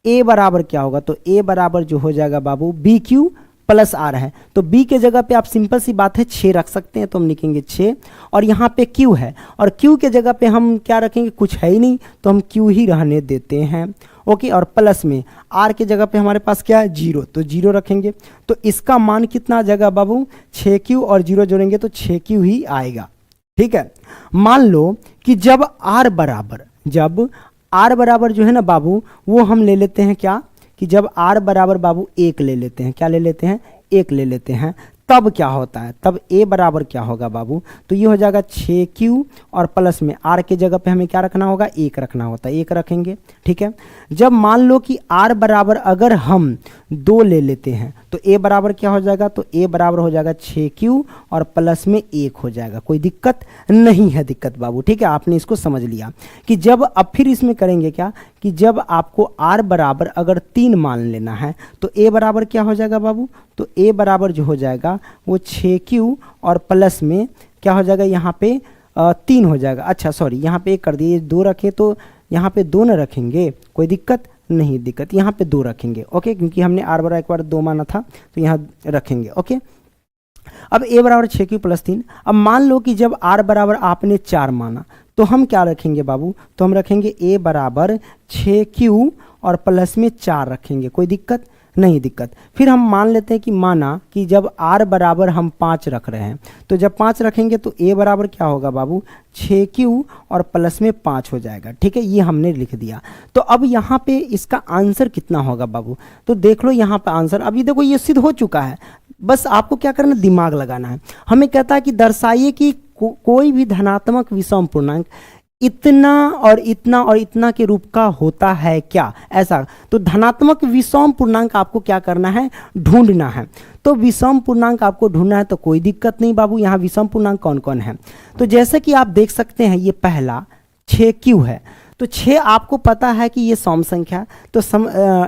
ए बराबर क्या होगा, तो ए बराबर जो हो जाएगा बाबू बी क्यू प्लस आर है। तो बी के जगह पे आप सिंपल सी बात है 6 रख सकते हैं, तो हम लिखेंगे 6, और यहाँ पे क्यू है और क्यू के जगह पे हम क्या रखेंगे, कुछ है ही नहीं तो हम क्यू ही रहने देते हैं, ओके। और प्लस में आर के जगह पे हमारे पास क्या है 0, तो 0 रखेंगे। तो इसका मान कितना आ जाएगा बाबू, 6q और 0 जोड़ेंगे तो 6q ही आएगा, ठीक है। मान लो कि जब आर बराबर जो है ना बाबू वो हम ले लेते हैं क्या, कि जब आर बराबर बाबू 1 ले लेते हैं, क्या ले लेते हैं, 1 ले लेते हैं, तब क्या होता है, तब ए बराबर क्या होगा बाबू, तो ये हो जाएगा 6q और प्लस में आर के जगह पे हमें क्या रखना होगा, 1 रखना होता है, 1 रखेंगे, ठीक है। जब मान लो कि आर बराबर अगर हम 2 ले लेते हैं तो ए बराबर क्या हो जाएगा, तो ए बराबर हो जाएगा 6q और प्लस में 1 हो जाएगा, कोई दिक्कत नहीं है दिक्कत बाबू, ठीक है। आपने इसको समझ लिया कि जब अब फिर इसमें करेंगे क्या कि जब आपको आर बराबर अगर 3 मान लेना है तो ए बराबर क्या हो जाएगा बाबू, तो ए बराबर जो हो जाएगा वो 6q और प्लस में क्या हो जाएगा, यहाँ पे 3 हो जाएगा, अच्छा सॉरी यहाँ पे 1 कर दिए, 2 रखे तो यहाँ पे 2 न रखेंगे, कोई दिक्कत नहीं दिक्कत, यहाँ पे 2 रखेंगे, ओके, क्योंकि हमने आर बराबर एक बार 2 माना था तो यहाँ रखेंगे, ओके। अब ए बराबर 6q प्लस 3, अब मान लो कि जब आर बराबर आपने 4 माना तो हम क्या रखेंगे बाबू, तो हम रखेंगे ए बराबर 6q और प्लस में 4 रखेंगे, कोई दिक्कत नहीं दिक्कत। फिर हम मान लेते हैं कि माना कि जब आर बराबर हम 5 रख रहे हैं तो जब 5 रखेंगे तो ए बराबर क्या होगा बाबू, 6q और प्लस में 5 हो जाएगा, ठीक है, ये हमने लिख दिया। तो अब यहाँ पे इसका आंसर कितना होगा बाबू, तो देख लो यहाँ पे आंसर, अभी देखो ये सिद्ध हो चुका है, बस आपको क्या करना, दिमाग लगाना है। हमें कहता है कि दर्शाइए कि कोई भी धनात्मक विषम पूर्णांक इतना और इतना और इतना के रूप का होता है क्या, ऐसा। तो धनात्मक विषम पूर्णांक आपको क्या करना है, ढूंढना है। तो विषम पूर्णांक आपको ढूंढना है तो कोई दिक्कत नहीं बाबू, यहाँ विषम पूर्णांक कौन कौन है, तो जैसे कि आप देख सकते हैं ये पहला 6q है, तो 6 आपको पता है कि ये सम संख्या, तो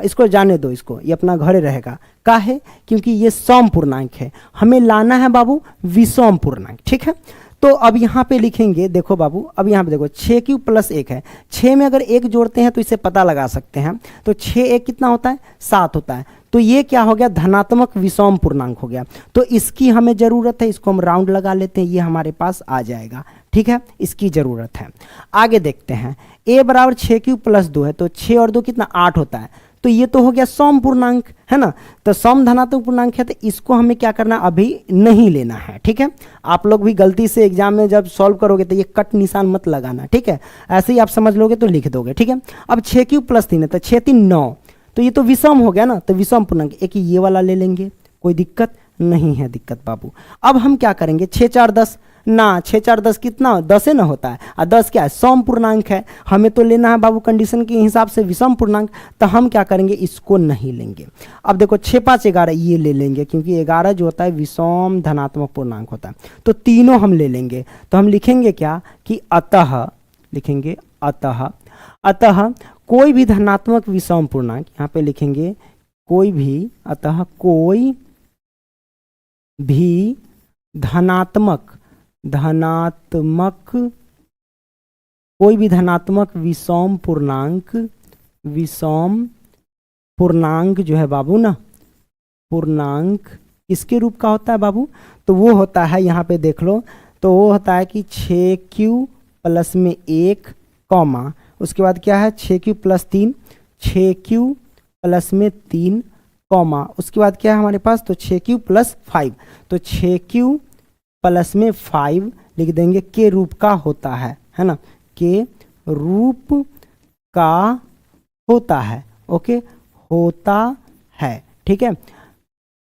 इसको जाने दो, इसको ये अपना घरे रहेगा। काहे? क्योंकि ये सम पूर्णांक है, हमें लाना है बाबू विषम पूर्णांक। ठीक है, तो अब यहाँ पे लिखेंगे, देखो बाबू, अब यहाँ पे देखो 6 प्लस 1 है, 6 में अगर 1 जोड़ते हैं तो इसे पता लगा सकते हैं, तो 6 1 कितना होता है? 7 होता है। तो ये क्या हो गया? धनात्मक विषम पूर्णांक हो गया। तो इसकी हमें ज़रूरत है, इसको हम राउंड लगा लेते हैं, ये हमारे पास आ जाएगा। ठीक है, इसकी ज़रूरत है। आगे देखते हैं, a बराबर 6 प्लस 2 है, तो 6 और 2 कितना? 8 होता है। तो ये तो हो गया सम पूर्णांक, है ना। तो सम धनात्मक पूर्णांक है, तो इसको हमें क्या करना, अभी नहीं लेना है। ठीक है, आप लोग भी गलती से एग्जाम में जब सॉल्व करोगे तो ये कट निशान मत लगाना। ठीक है, ऐसे ही आप समझ लोगे तो लिख दोगे। ठीक है, अब 6 प्लस 3 है, तो 6 3 9, तो ये तो विषम हो गया ना, तो विषम पूर्णांक एक ये वाला ले लेंगे, कोई दिक्कत नहीं है दिक्कत बाबू। अब हम क्या करेंगे, 6 4 10 ना, 6 4 10 कितना? 10 है ना होता है, और 10 क्या है? सम पूर्णांक है, हमें तो लेना है बाबू कंडीशन के हिसाब से विषम पूर्णांक। तो हम क्या करेंगे, इसको नहीं लेंगे। अब देखो 6 5 11 ये ले लेंगे, क्योंकि 11 जो होता है विषम धनात्मक पूर्णांक होता है, तो तीनों हम ले लेंगे। तो हम लिखेंगे क्या कि अतः, लिखेंगे अतः, अतः कोई भी धनात्मक विषम पूर्णांक, यहाँ पे लिखेंगे कोई भी, अतः कोई भी धनात्मक कोई भी धनात्मक विषम पूर्णांक जो है बाबू ना, पूर्णांक किसके रूप का होता है बाबू? तो वो होता है, यहाँ पे देख लो, तो वो होता है कि 6q प्लस में 1 कॉमा, उसके बाद क्या है 6q प्लस 3, 6q प्लस में 3 कॉमा, उसके बाद क्या है हमारे पास, तो 6q प्लस 5, तो 6q प्लस में 5 लिख देंगे, के रूप का होता है ना, के रूप का होता है। ओके, होता है। ठीक है,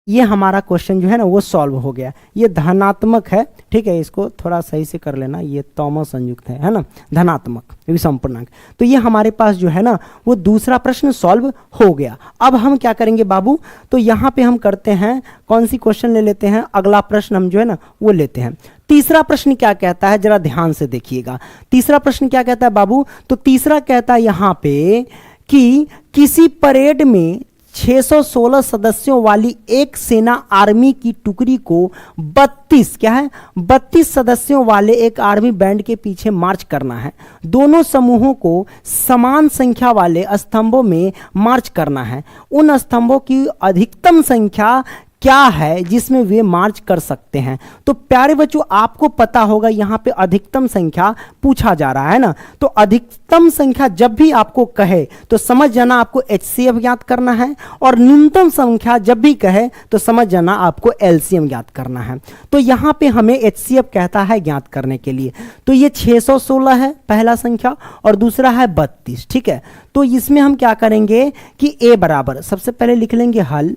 ये हमारा क्वेश्चन जो है ना वो सॉल्व हो गया। ये धनात्मक है। ठीक है, इसको थोड़ा सही से कर लेना, ये तौमा संयुक्त है ना, धनात्मक विषम पूर्णांक। तो ये हमारे पास जो है ना वो दूसरा प्रश्न सॉल्व हो गया। अब हम क्या करेंगे बाबू, तो यहाँ पे हम करते हैं, कौन सी क्वेश्चन ले लेते हैं, अगला प्रश्न हम जो है ना वो लेते हैं। तीसरा प्रश्न क्या कहता है, जरा ध्यान से देखिएगा। तीसरा प्रश्न क्या कहता है बाबू, तो तीसरा कहता है यहाँ पे कि किसी परेड में 616 सदस्यों वाली एक सेना आर्मी की टुकड़ी को 32 सदस्यों वाले एक आर्मी बैंड के पीछे मार्च करना है। दोनों समूहों को समान संख्या वाले स्तंभों में मार्च करना है। उन स्तंभों की अधिकतम संख्या क्या है जिसमें वे मार्च कर सकते हैं। तो प्यारे बच्चों, आपको पता होगा यहाँ पे अधिकतम संख्या पूछा जा रहा है ना, तो अधिकतम संख्या जब भी आपको कहे तो समझ जाना आपको HCF ज्ञात करना है, और न्यूनतम संख्या जब भी कहे तो समझ जाना आपको LCM ज्ञात करना है। तो यहाँ पे हमें HCF कहता है ज्ञात करने के लिए, तो ये 616 है पहला संख्या, और दूसरा है 32। ठीक है, तो इसमें हम क्या करेंगे कि A बराबर, सबसे पहले लिख लेंगे हल।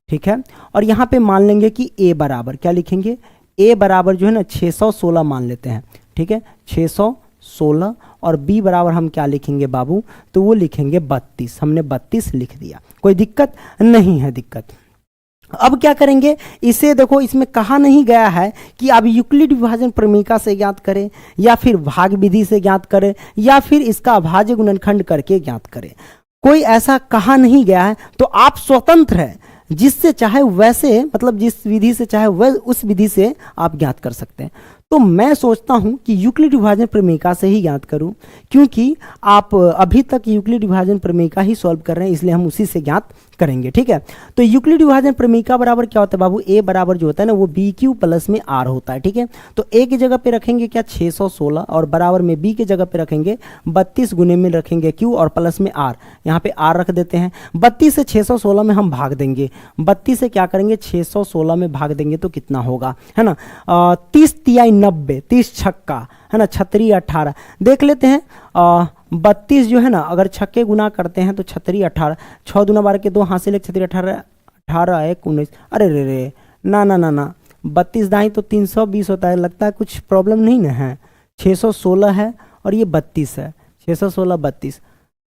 ठीक है, और यहाँ पे मान लेंगे कि A बराबर क्या लिखेंगे, A बराबर जो है ना 616 मान लेते हैं। ठीक है, 616, और B बराबर हम क्या लिखेंगे बाबू, तो वो लिखेंगे 32। हमने 32 लिख दिया, कोई दिक्कत नहीं है दिक्कत। अब क्या करेंगे, इसे देखो, इसमें कहा नहीं गया है कि आप यूक्लिड विभाजन प्रमेयिका से ज्ञात करें, या फिर भाग विधि से ज्ञात करें, या फिर इसका अभाज्य गुणनखंड करके ज्ञात करें। कोई ऐसा कहा नहीं गया है, तो आप स्वतंत्र हैं, जिससे चाहे वैसे, मतलब जिस विधि से चाहे वह उस विधि से आप ज्ञात कर सकते हैं। तो मैं सोचता हूं कि यूक्लिड विभाजन प्रमेयिका से ही ज्ञात करूं, क्योंकि आप अभी तक यूक्लिड विभाजन प्रमेयिका ही सॉल्व कर रहे हैं, इसलिए हम उसी से ज्ञात करेंगे। ठीक है, तो यूक्लिड विभाजन प्रमेयिका बराबर क्या होता है बाबू, A बराबर जो होता है ना वो BQ प्लस में R होता है। ठीक है, तो A की जगह पे रखेंगे क्या 616, और बराबर में B की जगह पे रखेंगे 32, गुने में रखेंगे Q और प्लस में R, यहाँ पे R रख देते हैं। 32 से 616 में हम भाग देंगे, 32 से क्या करेंगे 616 में भाग देंगे तो कितना होगा, है ना, 30 तिहाई 90, 30 छक्का, है ना, 36 18, देख लेते हैं। 32 जो है ना, अगर छक्के गुना करते हैं तो 36 18, 6 दूना 12 के 2 हासिल 1 36 18 18 1 19, अरे रे रे, ना ना ना ना, 32 दाई तो 320 होता है, लगता है कुछ प्रॉब्लम नहीं ना है। 616 है और ये 32 है, 616 32।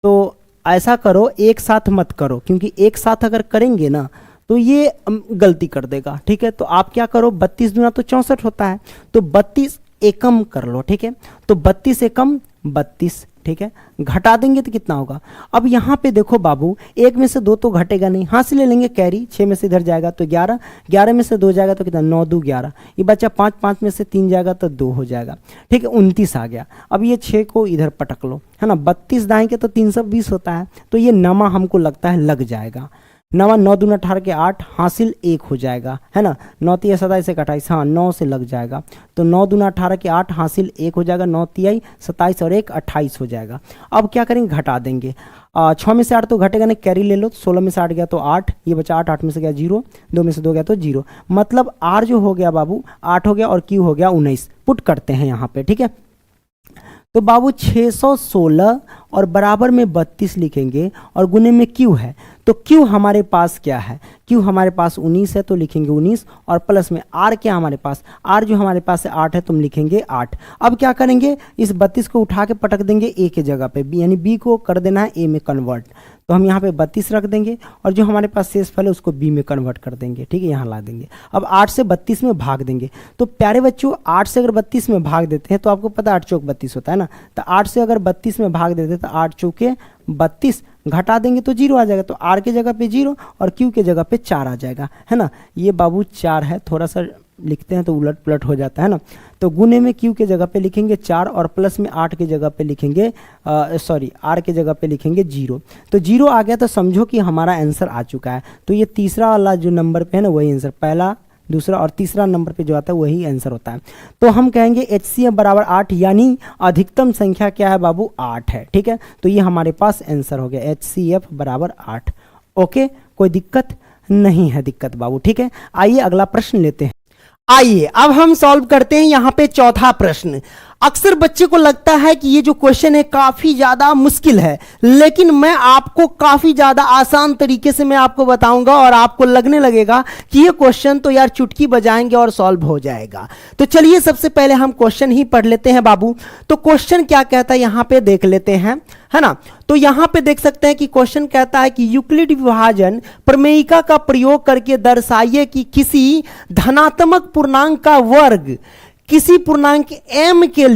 तो ऐसा करो, एक साथ मत करो, क्योंकि एक साथ अगर करेंगे ना तो ये गलती कर देगा। ठीक है, तो आप क्या करो, 32 दूना तो 64 होता है, तो 32 एकम कर लो। ठीक है, तो 32 एकम 32 ठीक है, घटा देंगे तो कितना होगा। अब यहाँ पे देखो बाबू, 1 में से 2 तो घटेगा नहीं, हाँ से ले लेंगे कैरी, 6 में से इधर जाएगा तो 11, 11 में से 2 जाएगा तो कितना, 9 2 11, ये बच्चा 5, 5 में से 3 जाएगा तो 2 हो जाएगा, ठीक है, 29 आ गया। अब ये 6 को इधर पटक लो, है ना, 32 दाएंगे तो 320 होता है, तो ये नमा हमको लगता है लग जाएगा। नवा 9 दूना 18 के 8 हासिल 1 हो जाएगा, है ना, 9 तिया 27 से 28, हाँ 9 से लग जाएगा, तो 9 दूना 18 के 8 हासिल 1 हो जाएगा, 9 तियाई 27 और 1 28 हो जाएगा। अब क्या करेंगे, घटा देंगे, 6 में से 8 तो घटेगा नहीं, कैरी ले लो, 16 में से 8 गया तो 8, ये बचा 8, 8 में से गया 0, 2 में से 2 गया तो 0, मतलब आर जो हो गया बाबू 8 हो गया और क्यू हो गया 19। पुट करते हैं यहाँ पे, ठीक है, तो बाबू 616 और बराबर में 32 लिखेंगे और गुने में क्यू है, तो क्यू हमारे पास क्या है, क्यू हमारे पास 19 है तो लिखेंगे 19 और प्लस में आर क्या हमारे पास, आर जो हमारे पास है 8 है, तुम लिखेंगे 8। अब क्या करेंगे, इस 32 को उठा के पटक देंगे ए के जगह पे, यानी बी को कर देना है ए में कन्वर्ट, तो हम यहाँ पे 32 रख देंगे और जो हमारे पास शेष फल है उसको बी में कन्वर्ट कर देंगे, ठीक है, यहाँ ला देंगे। अब 8 से 32 में भाग देंगे, तो प्यारे बच्चों 8 से अगर 32 में भाग देते हैं तो आपको पता 8 चौक 32 होता है ना, तो 8 से अगर 32 में भाग देते हैं तो 8 चौके 32, घटा देंगे तो 0 आ जाएगा, तो आर के जगह पे 0 और क्यू के जगह पे 4 आ जाएगा, है ना, ये बाबू 4 है, थोड़ा सा लिखते हैं तो उलट पुलट हो जाता है ना, तो गुने में क्यू के जगह पे लिखेंगे 4 और प्लस में 8 के जगह पे लिखेंगे आर के जगह पे लिखेंगे 0, तो 0 आ गया तो समझो कि हमारा आंसर आ चुका है। तो ये तीसरा वाला जो नंबर पे है ना वही आंसर, पहला दूसरा और तीसरा नंबर पे जो आता है वही आंसर होता है। तो हम कहेंगे HCF बराबर 8, यानी अधिकतम संख्या क्या है बाबू 8 है, ठीक है, तो ये हमारे पास आंसर हो गया HCF बराबर 8। ओके, कोई दिक्कत नहीं है, दिक्कत बाबू, ठीक है। आइए अगला प्रश्न लेते हैं। आइए अब हम सॉल्व करते हैं यहाँ पे चौथा प्रश्न। अक्सर बच्चे को लगता है कि ये जो क्वेश्चन है काफी ज्यादा मुश्किल है, लेकिन मैं आपको काफी ज्यादा आसान तरीके से मैं आपको बताऊंगा और आपको लगने लगेगा कि ये क्वेश्चन तो यार चुटकी बजाएंगे और सॉल्व हो जाएगा। तो चलिए सबसे पहले हम क्वेश्चन ही पढ़ लेते हैं बाबू। तो क्वेश्चन क्या कहता है यहाँ पे देख लेते हैं, है ना। तो यहाँ पे देख सकते हैं कि क्वेश्चन कहता है कि यूक्लिड विभाजन प्रमेयिका का प्रयोग करके दर्शाइए कि किसी धनात्मक पूर्णांक का वर्ग किसी पूर्णांक m के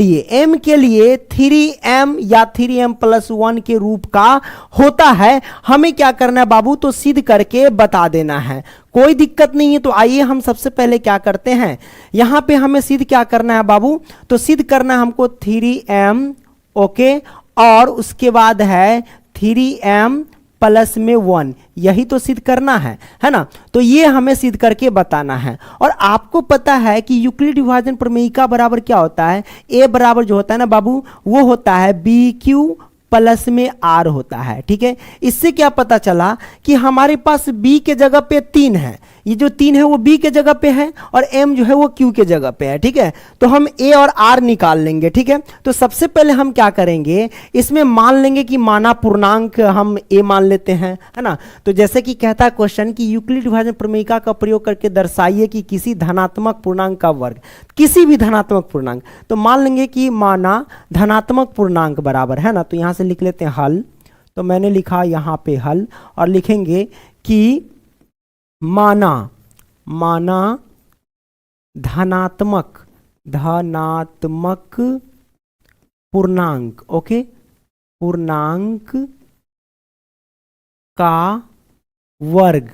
लिए 3m या 3m+1 के रूप का होता है। हमें क्या करना है बाबू, तो सिद्ध करके बता देना है, कोई दिक्कत नहीं है। तो आइए हम सबसे पहले क्या करते हैं, यहां पे हमें सिद्ध क्या करना है बाबू, तो सिद्ध करना है हमको 3m, ओके, और उसके बाद है 3m+1, यही तो सिद्ध करना है ना। तो ये हमें सिद्ध करके बताना है। और आपको पता है कि यूक्लिड विभाजन प्रमेयिका बराबर क्या होता है, ए बराबर जो होता है ना बाबू वो होता है BQ प्लस में R होता है, ठीक है। इससे क्या पता चला कि हमारे पास B के जगह पे 3 है, ये जो 3 है वो B के जगह पे है और M जो है वो Q के जगह पे है, ठीक है। तो हम A और R निकाल लेंगे, ठीक है। तो सबसे पहले हम क्या करेंगे, इसमें मान लेंगे कि माना पूर्णांक हम A मान लेते हैं, है ना। तो जैसे कि कहता है क्वेश्चन कि यूक्लिड विभाजन प्रमेयिका का प्रयोग करके दर्शाइए कि किसी धनात्मक पूर्णांक का वर्ग, किसी भी धनात्मक पूर्णांक, तो मान लेंगे कि माना धनात्मक पूर्णांक बराबर, है ना। तो यहां से लिख लेते हैं हल, तो मैंने लिखा यहां पे हल और लिखेंगे कि माना धनात्मक पूर्णांक, ओके, पूर्णांक का वर्ग,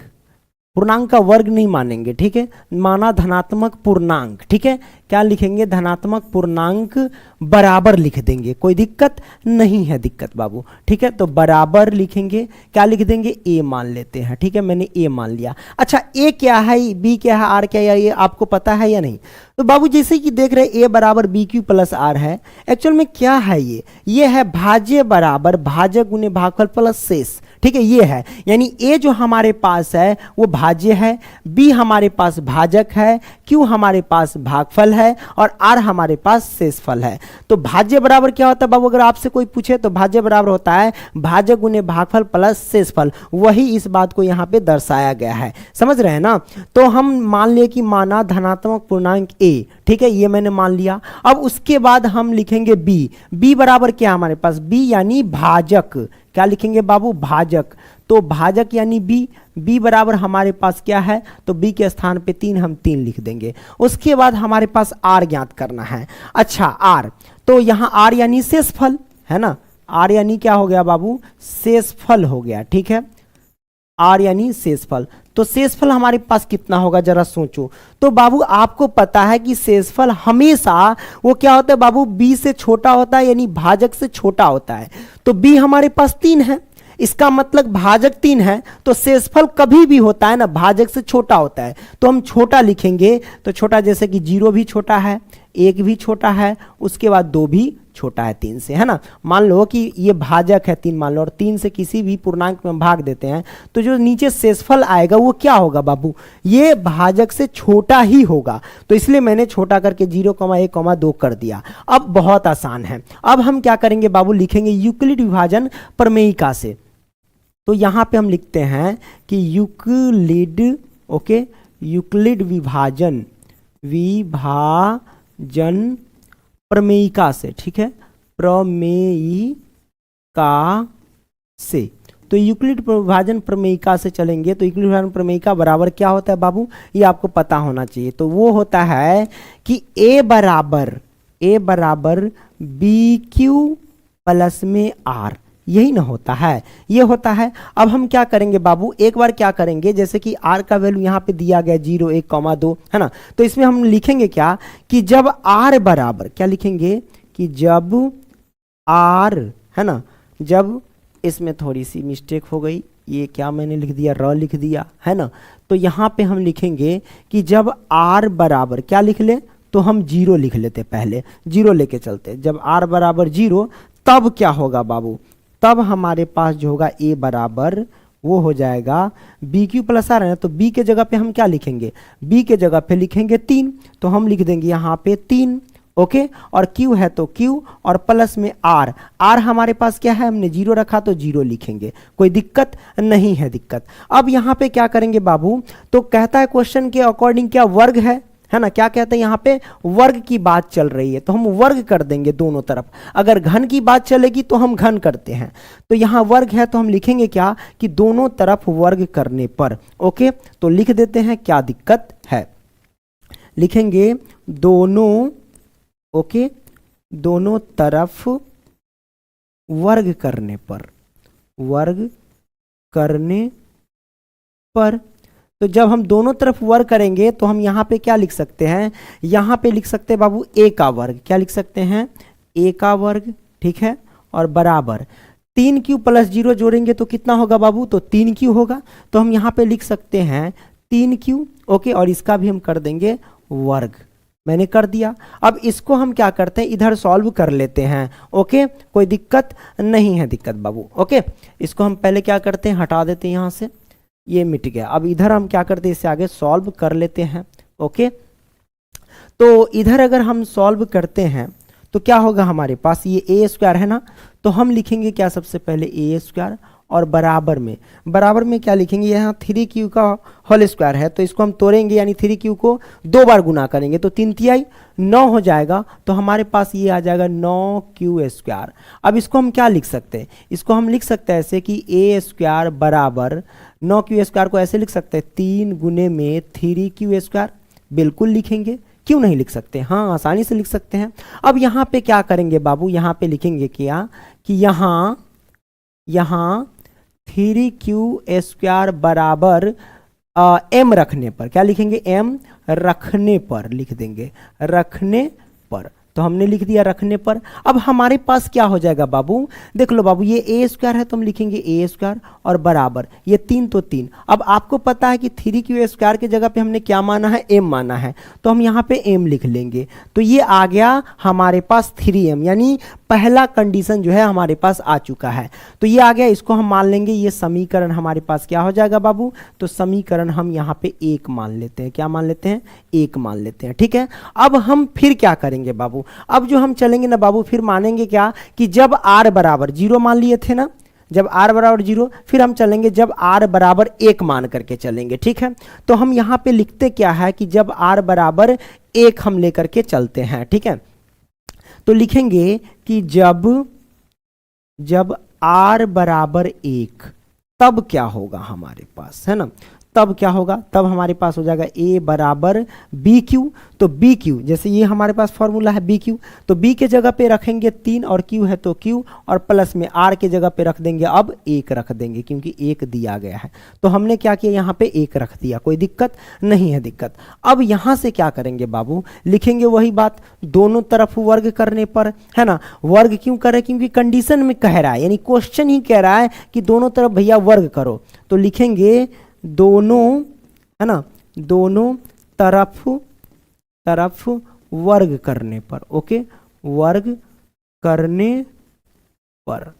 पूर्णांक का वर्ग नहीं मानेंगे, ठीक है, माना धनात्मक पूर्णांक, ठीक है। क्या लिखेंगे, धनात्मक पूर्णांक बराबर लिख देंगे, कोई दिक्कत नहीं है, दिक्कत बाबू, ठीक है। तो बराबर लिखेंगे, क्या लिख देंगे, ए मान लेते हैं, ठीक है, मैंने ए मान लिया। अच्छा ए क्या है, बी क्या है, आर क्या है, ये आपको पता है या नहीं। तो बाबू जैसे कि देख रहे ए बराबर BQ प्लस R है, एक्चुअल में क्या है, ये है भाज्य बराबर भाजक गुने भागफल प्लस शेष, ठीक है, ये है, यानी ए जो हमारे पास है वो भाज्य है, बी हमारे पास भाजक है, क्यू हमारे पास भागफल है और आर हमारे पास शेषफल है। तो भाज्य बराबर क्या होता है बाबू, अगर आपसे कोई पूछे तो भाज्य बराबर होता है भाजक गुने भागफल प्लस शेषफल, वही इस बात को यहाँ पे दर्शाया गया है, समझ रहे हैं ना। तो हम मान लिए कि माना धनात्मक पूर्णांक ए, ठीक है, ये मैंने मान लिया। अब उसके बाद हम लिखेंगे बी बराबर क्या हमारे पास, बी यानी भाजक, क्या लिखेंगे बाबू, भाजक। तो भाजक यानी बी बराबर हमारे पास क्या है, तो बी के स्थान पे 3 हम 3 लिख देंगे। उसके बाद हमारे पास आर ज्ञात करना है। अच्छा आर, तो यहाँ आर यानी शेषफल, है ना, आर यानी क्या हो गया बाबू, शेषफल हो गया, ठीक है, आर यानी शेषफल। तो शेषफल हमारे पास कितना होगा जरा सोचो। तो बाबू आपको पता है कि शेषफल हमेशा वो क्या होता है बाबू, बी से छोटा होता है, यानी भाजक से छोटा होता है। तो बी हमारे पास 3 है, इसका मतलब भाजक 3 है, तो शेषफल कभी भी होता है ना भाजक से छोटा होता है। तो हम छोटा लिखेंगे, तो छोटा जैसे कि 0 भी छोटा है, 1 भी छोटा है, उसके बाद 2 भी छोटा है 3 से, है ना। मान लो कि ये भाजक है 3 मान लो, और 3 से किसी भी पूर्णांक में भाग देते हैं, तो जो नीचे शेषफल आएगा वो क्या होगा बाबू, ये भाजक से छोटा ही होगा। तो इसलिए मैंने छोटा करके 0,1,2 कर दिया। अब बहुत आसान है, अब हम क्या करेंगे बाबू, लिखेंगे यूक्लिड विभाजन प्रमेयिका से। तो यहां पे हम लिखते हैं कि यूक्लिड, ओके, यूक्लिड विभाजन प्रमेयिका से, ठीक है, प्रमेयिका से। तो यूक्लिड विभाजन प्रमेयिका से चलेंगे, तो यूक्लिड विभाजन प्रमेयिका बराबर क्या होता है बाबू, ये आपको पता होना चाहिए। तो वो होता है कि a बराबर बी क्यू प्लस में आर, यही ना होता है, ये होता है। अब हम क्या करेंगे बाबू, एक बार क्या करेंगे, जैसे कि r का वैल्यू यहाँ पे दिया गया 0, 1,2 है ना, तो इसमें हम लिखेंगे क्या कि जब r बराबर, क्या लिखेंगे कि जब r, है ना, जब, इसमें थोड़ी सी मिस्टेक हो गई, ये क्या मैंने लिख दिया, र लिख दिया, है ना। तो यहाँ पे हम लिखेंगे कि जब r बराबर, क्या लिख ले, तो हम 0 लिख लेते, पहले 0 लेके चलते। जब r बराबर 0 तब क्या होगा बाबू, तब हमारे पास जो होगा a बराबर वो हो जाएगा बी क्यू प्लस आर है ना, तो b के जगह पे हम क्या लिखेंगे, b के जगह पे लिखेंगे 3, तो हम लिख देंगे यहाँ पे 3, ओके, और q है तो q और प्लस में r, r हमारे पास क्या है, हमने 0 रखा तो 0 लिखेंगे, कोई दिक्कत नहीं है दिक्कत। अब यहाँ पे क्या करेंगे बाबू, तो कहता है क्वेश्चन के अकॉर्डिंग क्या वर्ग है ना, क्या कहते हैं यहाँ पे वर्ग की बात चल रही है, तो हम वर्ग कर देंगे दोनों तरफ। अगर घन की बात चलेगी तो हम घन करते हैं, तो यहाँ वर्ग है तो हम लिखेंगे क्या कि दोनों तरफ वर्ग करने पर, ओके, तो लिख देते हैं, क्या दिक्कत है, लिखेंगे दोनों, ओके, दोनों तरफ वर्ग करने पर, वर्ग करने पर। तो जब हम दोनों तरफ वर्ग करेंगे तो हम यहाँ पे क्या लिख सकते हैं, यहाँ पे लिख सकते हैं बाबू a का वर्ग, क्या लिख सकते हैं, a का वर्ग, ठीक है, और बराबर 3q प्लस 0 जोड़ेंगे तो कितना होगा बाबू, तो 3q होगा। तो हम यहाँ पे लिख सकते हैं 3q, ओके, और इसका भी हम कर देंगे वर्ग, मैंने कर दिया। अब इसको हम क्या करते हैं, इधर सॉल्व कर लेते हैं, ओके, कोई दिक्कत नहीं है दिक्कत बाबू, ओके। इसको हम पहले क्या करते हैं, हटा देते हैं यहाँ से, ये मिट गया। अब इधर हम क्या करते हैं, इससे आगे सॉल्व कर लेते हैं, ओके। तो इधर अगर हम सॉल्व करते हैं तो क्या होगा हमारे पास, ये a स्क्वायर है ना, तो हम लिखेंगे क्या सबसे पहले a स्क्वायर, और बराबर में क्या लिखेंगे, यहाँ 3q का होल स्क्वायर है, तो इसको हम तोड़ेंगे, यानी 3q को 2 बार गुना करेंगे तो 3 तिहाई 9 हो जाएगा, तो हमारे पास ये आ जाएगा 9q स्क्वायर। अब इसको हम क्या लिख सकते हैं, इसको हम लिख सकते हैं ऐसे कि a स्क्वायर बराबर 9q स्क्वायर को ऐसे लिख सकते हैं 3 गुने में 3q स्क्वायर, बिल्कुल लिखेंगे, क्यों नहीं लिख सकते, हाँ आसानी से लिख सकते हैं। अब यहाँ पे क्या करेंगे बाबू, यहाँ पे लिखेंगे क्या कि यहाँ 3q स्क्वायर बराबर m रखने पर, क्या लिखेंगे, m रखने पर लिख देंगे, रखने पर, तो हमने लिख दिया रखने पर। अब हमारे पास क्या हो जाएगा बाबू, देख लो बाबू, ये a स्क्वायर है तो हम लिखेंगे a स्क्वायर, और बराबर ये 3 तो 3। अब आपको पता है कि 3q स्क्वायर की जगह पे हमने क्या माना है, m माना है, तो हम यहाँ पे m लिख लेंगे, तो ये आ गया हमारे पास 3m, यानी पहला कंडीशन जो है हमारे पास आ चुका है। तो ये आ गया, इसको हम मान लेंगे, ये समीकरण हमारे पास क्या हो जाएगा बाबू, तो समीकरण हम यहाँ पे 1 मान लेते हैं, क्या मान लेते हैं, 1 मान लेते हैं, ठीक है। अब हम फिर क्या करेंगे बाबू, अब जो हम चलेंगे ना बाबू, फिर मानेंगे क्या कि जब r बराबर 0 मान लिए थे ना, जब r बराबर 0, फिर हम चलेंगे जब r बराबर 1 मान करके चलेंगे, ठीक है। तो हम यहाँ पे लिखते क्या है कि जब r बराबर 1 हम लेकर के चलते हैं, ठीक है। तो लिखेंगे कि जब r बराबर 1 तब क्या होगा हमारे पास, है ना, तब क्या होगा, तब हमारे पास हो जाएगा a बराबर बी क्यू। तो बी क्यू, जैसे ये हमारे पास फॉर्मूला है बी क्यू, तो b के जगह पे रखेंगे 3 और q है तो q, और प्लस में r के जगह पे रख देंगे अब 1 रख देंगे क्योंकि 1 दिया गया है। तो हमने क्या किया, यहाँ पे 1 रख दिया, कोई दिक्कत नहीं है दिक्कत। अब यहाँ से क्या करेंगे बाबू, लिखेंगे वही बात, दोनों तरफ वर्ग करने पर, है ना। वर्ग क्यों करें, क्योंकि कंडीशन में कह रहा है, यानी क्वेश्चन ही कह रहा है कि दोनों तरफ भैया वर्ग करो। तो लिखेंगे दोनों, है ना, दोनों तरफ वर्ग करने पर, ओके, वर्ग करने पर,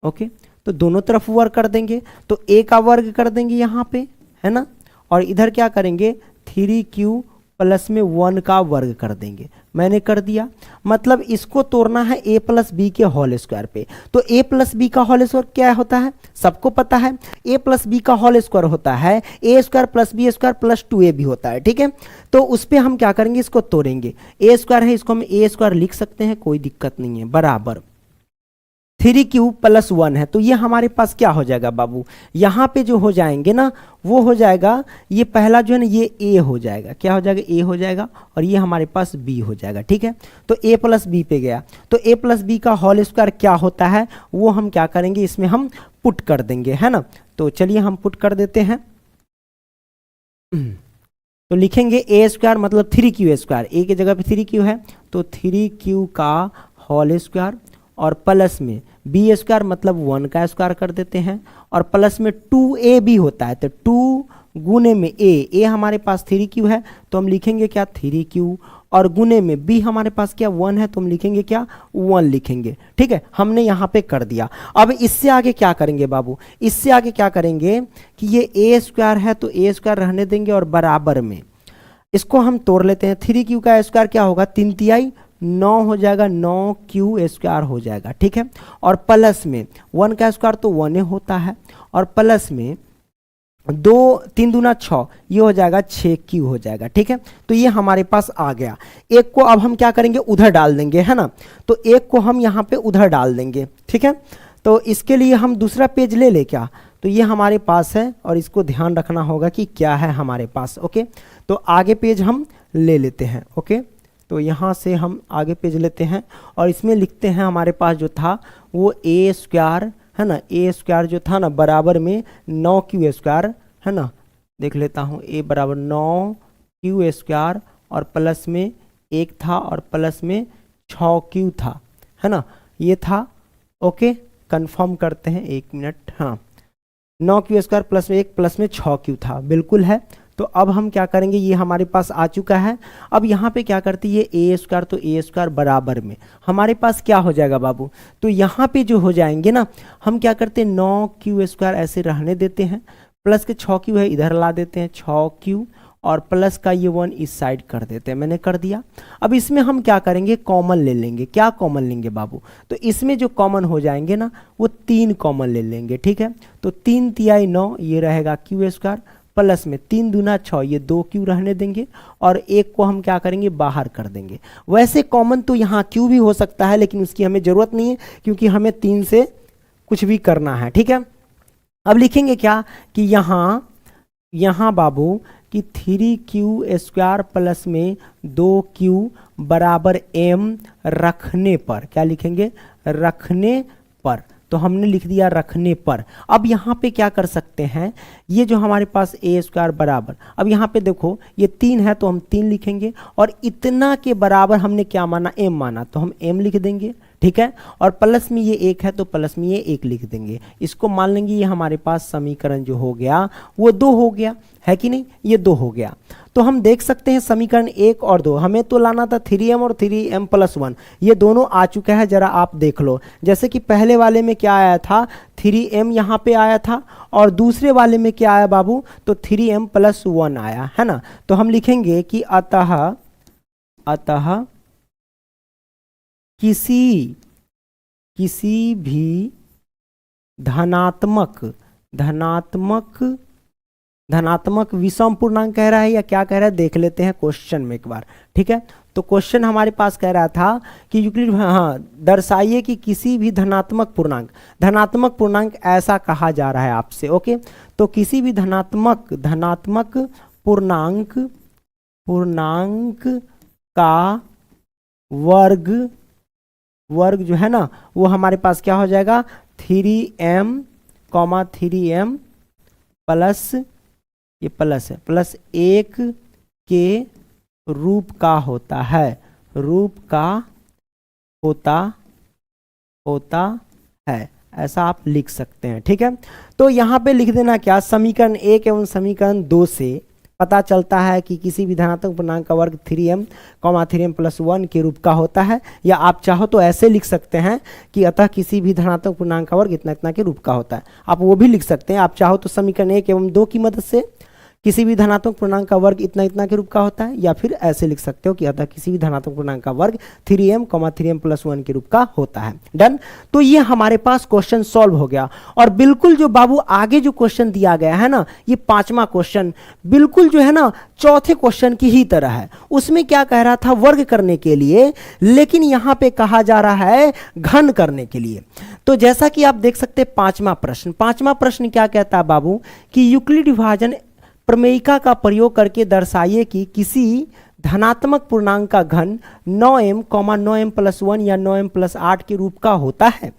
ओके। तो दोनों तरफ वर्ग कर देंगे, तो a का वर्ग कर देंगे यहाँ पे, है ना, और इधर क्या करेंगे 3q प्लस में 1 का वर्ग कर देंगे। मैंने कर दिया, मतलब इसको तोड़ना है a प्लस बी के होल स्क्वायर पे। तो a प्लस बी का होल स्क्वायर क्या होता है, सबको पता है, a प्लस बी का होल स्क्वायर होता है a square plus B square plus 2a भी होता है, ठीक है। तो उस पर हम क्या करेंगे, इसको तोड़ेंगे, a स्क्वायर है इसको हम a स्क्वायर लिख सकते हैं, कोई दिक्कत नहीं है, बराबर 3q प्लस 1 है। तो ये हमारे पास क्या हो जाएगा बाबू, यहाँ पे जो हो जाएंगे ना वो हो जाएगा, ये पहला जो है ना ये a हो जाएगा, क्या हो जाएगा, a हो जाएगा, और ये हमारे पास b हो जाएगा, ठीक है। तो a प्लस बी पे गया, तो a प्लस बी का होल स्क्वायर क्या होता है वो हम क्या करेंगे, इसमें हम पुट कर देंगे, है ना। तो चलिए हम पुट कर देते हैं। तो लिखेंगे a स्क्वायर मतलब 3q स्क्वायर, a की जगह पे 3q है तो 3q का होल स्क्वायर, और प्लस में बी स्क्वायर मतलब 1 का स्क्वायर कर देते हैं, और प्लस में 2a भी होता है, तो 2 गुने में a हमारे पास 3q है तो हम लिखेंगे क्या 3q, और गुने में b हमारे पास क्या 1 है तो हम लिखेंगे क्या 1 लिखेंगे, ठीक है। हमने यहाँ पे कर दिया। अब इससे आगे क्या करेंगे बाबू, इससे आगे क्या करेंगे कि ये a स्क्वायर है तो a स्क्वायर रहने देंगे, और बराबर में इसको हम तोड़ लेते हैं। 3q का स्क्वायर क्या होगा, 3 तिहाई 9 हो जाएगा, 9q स्क्वायर हो जाएगा, ठीक है। और प्लस में 1 का स्क्वायर तो 1 होता है, और प्लस में 2 3 दूना 6, ये हो जाएगा 6q हो जाएगा, ठीक है। तो ये हमारे पास आ गया। एक को अब हम क्या करेंगे, उधर डाल देंगे, है ना। तो एक को हम यहाँ पे उधर डाल देंगे, ठीक है। तो इसके लिए हम दूसरा पेज ले ले क्या, तो ये हमारे पास है, और इसको ध्यान रखना होगा कि क्या है हमारे पास, ओके। तो आगे पेज हम ले लेते हैं, ओके। तो यहाँ से हम आगे पेज लेते हैं, और इसमें लिखते हैं हमारे पास जो था वो a स्क्वायर, है ना, a स्क्वायर जो था ना बराबर में 9q स्क्वायर, है ना, देख लेता हूँ, a बराबर 9q स्क्वायर, और प्लस में 1 था, और प्लस में 6q था, है ना, ये था, ओके। कंफर्म करते हैं, 1 मिनट, हाँ, 9q स्क्वायर प्लस में 1 प्लस में 6q था, बिल्कुल है। तो अब हम क्या करेंगे, ये हमारे पास आ चुका है। अब यहाँ पे क्या करती है a स्क्वायर, तो a स्क्वायर बराबर में हमारे पास क्या हो जाएगा बाबू, तो यहाँ पे जो हो जाएंगे ना, हम क्या करते हैं 9q स्क्वायर ऐसे रहने देते हैं, प्लस के 6q है इधर ला देते हैं 6q, और प्लस का ये 1 इस साइड कर देते हैं, मैंने कर दिया। अब इसमें हम क्या करेंगे, कॉमन ले लेंगे। क्या कॉमन लेंगे बाबू, तो इसमें जो कॉमन हो जाएंगे ना वो 3 कॉमन ले लेंगे, ठीक है। तो 3 तिहाई 9, ये रहेगा q स्क्वायर, प्लस में 3 दूना 6, ये 2q रहने देंगे, और एक को हम क्या करेंगे बाहर कर देंगे। वैसे कॉमन तो यहाँ q भी हो सकता है, लेकिन उसकी हमें ज़रूरत नहीं है क्योंकि हमें 3 से कुछ भी करना है, ठीक है। अब लिखेंगे क्या कि यहाँ बाबू कि 3q स्क्वायर प्लस में 2q बराबर m रखने पर, क्या लिखेंगे, रखने पर। तो हमने लिख दिया रखने पर। अब यहाँ पे क्या कर सकते हैं, ये जो हमारे पास a स्क्वायर बराबर, अब यहाँ पे देखो ये 3 है तो हम 3 लिखेंगे, और इतना के बराबर हमने क्या माना, m माना, तो हम m लिख देंगे, ठीक है। और प्लस में ये 1 है तो प्लस में ये 1 लिख देंगे, इसको मान लेंगे। ये हमारे पास समीकरण जो हो गया वो 2 हो गया, है कि नहीं, ये 2 हो गया। तो हम देख सकते हैं समीकरण 1 और 2, हमें तो लाना था 3m और 3m प्लस 1, ये दोनों आ चुका है, जरा आप देख लो। जैसे कि पहले वाले में क्या आया था, 3m यहाँ पे आया था, और दूसरे वाले में क्या आया बाबू, तो 3m प्लस 1 आया, है ना। तो हम लिखेंगे कि अतः किसी भी धनात्मक विषम पूर्णांक कह रहा है या क्या कह रहा है, देख लेते हैं क्वेश्चन में एक बार, ठीक है। तो क्वेश्चन हमारे पास कह रहा था कि यूक्लिड, हाँ, दर्शाइए कि किसी भी धनात्मक पूर्णांक ऐसा कहा जा रहा है आपसे। ओके, तो किसी भी धनात्मक पूर्णांक का वर्ग जो है ना वो हमारे पास क्या हो जाएगा 3m, 3m प्लस, ये प्लस है, प्लस 1 के रूप का होता है, ऐसा आप लिख सकते हैं। ठीक है, तो यहाँ पे लिख देना क्या, समीकरण 1 एवं समीकरण 2 से पता चलता है कि किसी भी धनात्मक पूर्णांक का वर्ग 3m, 3m प्लस 1 के रूप का होता है। या आप चाहो तो ऐसे लिख सकते हैं कि अतः किसी भी धनात्मक पूर्णांक का वर्ग इतना इतना के रूप का होता है, आप वो भी लिख सकते हैं। आप चाहो तो समीकरण 1 एवं 2 की मदद से किसी भी धनात्मक पूर्णांक का वर्ग इतना इतना के रूप का होता है, या फिर ऐसे लिख सकते हो कि अतः किसी भी धनात्मक पूर्णांक का वर्ग 3m, 3m प्लस 1 के रूप का होता है। डन। तो ये हमारे पास क्वेश्चन सॉल्व हो गया। और बिल्कुल जो बाबू आगे जो क्वेश्चन दिया गया है ना, ये 5वां क्वेश्चन बिल्कुल जो है ना चौथे क्वेश्चन की ही तरह है। उसमें क्या कह रहा था, वर्ग करने के लिए, लेकिन यहां पे कहा जा रहा है घन करने के लिए। तो जैसा कि आप देख सकते हैं पांचवा प्रश्न क्या कहता है बाबू कि यूक्लिड विभाजन प्रमेयिका का प्रयोग करके दर्शाइए कि किसी धनात्मक पूर्णांक का घन 9m, 9m प्लस 1 या 9m प्लस 8 के रूप का होता है।